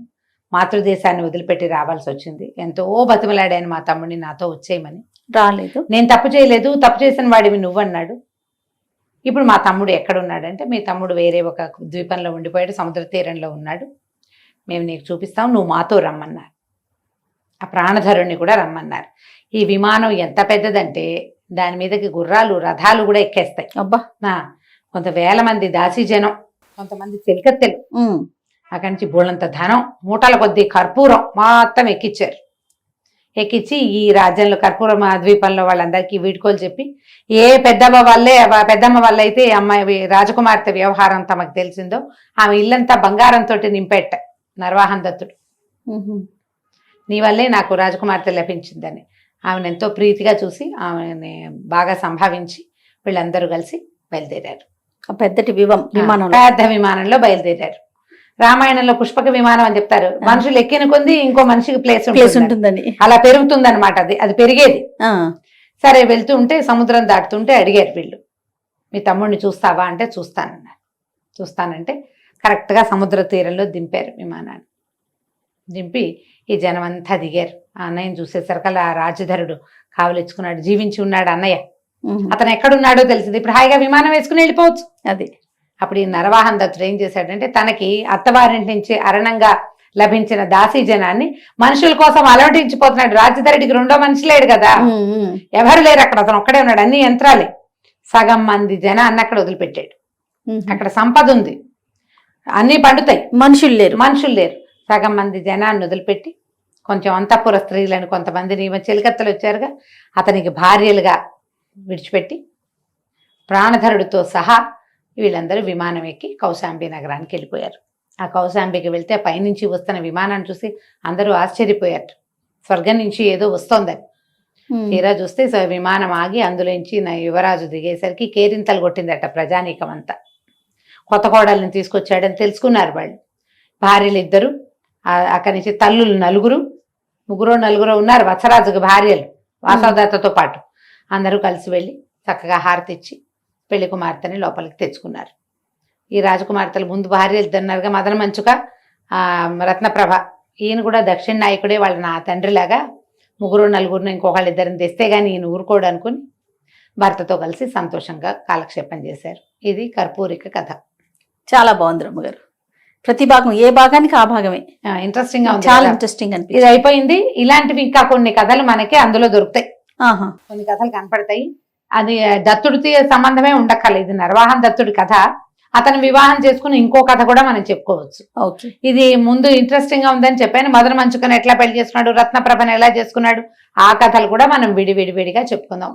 మాతృదేశాన్ని వదిలిపెట్టి రావాల్సి వచ్చింది, ఎంతో బతిమలాడాను మా తమ్ముడిని నాతో వచ్చేయమని. రాలేదు, నేను తప్పు చేయలేదు, తప్పు చేసిన వాడివి నువ్వన్నాడు. ఇప్పుడు మా తమ్ముడు ఎక్కడున్నాడంటే, మీ తమ్ముడు వేరే ఒక ద్వీపంలో ఉండిపోయాడు, సముద్ర తీరంలో ఉన్నాడు, మేము నీకు చూపిస్తాం, నువ్వు మాతో రమ్మన్నారు. ఆ ప్రాణధరుణ్ణి కూడా రమ్మన్నారు. ఈ విమానం ఎంత పెద్దదంటే దాని మీదకి గుర్రాలు, రథాలు కూడా ఎక్కేస్తాయి. అబ్బా, కొంత వేల మంది దాసీ జనం, కొంతమంది చెలికత్తెలు, అక్కడి నుంచి బోళ్ళంత ధనం, మూటల కొద్దీ కర్పూరం మొత్తం ఎక్కించారు. ఎక్కించి ఈ రాజ్యంలో కర్పూరం ద్వీపంలో వాళ్ళందరికీ వీడ్కోలు చెప్పి, ఏ పెద్దమ్మ వల్ల అయితే అమ్మాయి రాజకుమార్తె వ్యవహారం తమకు తెలిసిందో ఆమె ఇల్లంతా బంగారంతో నింపెట్ట నరవాహన దత్తుడు. నీ వల్లే నాకు రాజకుమార్తె లభించిందని ఆమెను ఎంతో ప్రీతిగా చూసి ఆమెని బాగా సంభావించి వీళ్ళందరూ కలిసి బయలుదేరారు. పెద్ద విమానంలో బయలుదేరారు. రామాయణంలో పుష్పక విమానం అని చెప్తారు, మనుషులు ఎక్కిన కొంది ఇంకో మనిషికి ప్లేస్ ఉంటుందని, అలా పెరుగుతుంది అనమాట. అది పెరిగేది. సరే, వెళ్తూ ఉంటే సముద్రం దాటుతుంటే అడిగారు వీళ్ళు, మీ తమ్ముడిని చూస్తావా అంటే చూస్తానంటే కరెక్ట్గా సముద్ర తీరంలో దింపారు విమానాన్ని. దింపి ఈ జనం అంతా దిగారు. ఆ అన్నయ్యని చూసేసరికి ఆ రాజధరుడు కావలిచ్చుకున్నాడు, జీవించి ఉన్నాడు అన్నయ్య, అతను ఎక్కడున్నాడో తెలిసింది, ఇప్పుడు హాయిగా విమానం వేసుకుని వెళ్ళిపోవచ్చు. అది అప్పుడు ఈ నరవాహన దత్తుడు ఏం చేశాడంటే, తనకి అత్తవారింటి నుంచి అరణంగా లభించిన దాసీ జనాన్ని మనుషుల కోసం అలవటించిపోతున్నాడు. రాజధరుడికి రెండో మనిషి లేడు కదా, ఎవరు లేరు అక్కడ, అతను ఒక్కడే ఉన్నాడు, అన్ని యంత్రాలే. సగం మంది జనాన్ని అక్కడ వదిలిపెట్టాడు. అక్కడ సంపద ఉంది, అన్నీ పండుతాయి, మనుషులు లేరు. సగం మంది జనాన్ని వదిలిపెట్టి కొంచెం అంతఃపుర స్త్రీలను కొంతమందిని చెలికత్తలు వచ్చారుగా అతనికి భార్యలుగా విడిచిపెట్టి ప్రాణధరుడితో సహా వీళ్ళందరూ విమానం ఎక్కి కౌశాంబి నగరానికి వెళ్ళిపోయారు. ఆ కౌశాంబికి వెళ్తే పైనుంచి వస్తున్న విమానాన్ని చూసి అందరూ ఆశ్చర్యపోయారు. స్వర్గం నుంచి ఏదో వస్తోందని. తీరా చూస్తే విమానం ఆగి అందులోంచి నా యువరాజు దిగేసరికి కేరింతలు కొట్టిందట ప్రజానీకం అంతా. కొత్త కోడల్ని తీసుకొచ్చాడని తెలుసుకున్నారు వాళ్ళు. భార్యలు ఇద్దరు, అక్కడి నుంచి తల్లులు ముగ్గురు ఉన్నారు, వత్సరాజుకు భార్యలు వాసవదత్తతో పాటు. అందరూ కలిసి వెళ్ళి చక్కగా హారతి ఇచ్చి పెళ్లి కుమార్తెని లోపలికి తెచ్చుకున్నారు. ఈ రాజకుమార్తెలు ముందు భార్యలు ఇద్దరున్నారుగా, మదన మంచుక, రత్నప్రభ. ఈయన కూడా దక్షిణ నాయకుడే, వాళ్ళ నా తండ్రిలాగా నలుగురిని ఇంకొకళ్ళు ఇద్దరిని తెస్తే గానీ ఈయన ఊరుకోడు అనుకుని భర్తతో కలిసి సంతోషంగా కాలక్షేపం చేశారు. ఇది కర్పూరిక కథ. చాలా బాగుంది రమ్మగారు. ప్రతి భాగం ఏ భాగానికి ఆ భాగమే ఇంట్రెస్టింగ్ గా ఉంది, చాలా ఇంట్రెస్టింగ్ అనిపించింది. ఇది అయిపోయింది. ఇలాంటివి ఇంకా కొన్ని కథలు మనకి అందులో దొరుకుతాయి, కొన్ని కథలు కనపడతాయి. అది దత్తుడికి సంబంధమే ఉండక్కర్లేదు. ఇది నరవాహన దత్తుడి కథ. అతను వివాహం చేసుకుని ఇంకో కథ కూడా మనం చెప్పుకోవచ్చు. ఇది ముందు ఇంట్రెస్టింగ్ గా ఉందని చెప్పాను. మదన మంచుకని ఎట్లా పెళ్లి చేసుకున్నాడు, రత్నప్రభని ఎలా చేసుకున్నాడు, ఆ కథలు కూడా మనం విడివిడిగా చెప్పుకుందాం.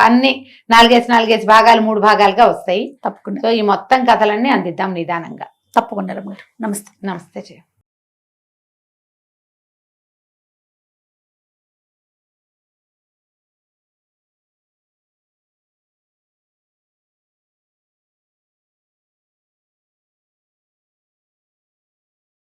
అన్ని 4 భాగాలు 3 భాగాలుగా వస్తాయి తప్పకుండా. సో ఈ మొత్తం కథలన్నీ అందిద్దాం నిదానంగా. తప్పకుండా. నమస్తే. నమస్తే.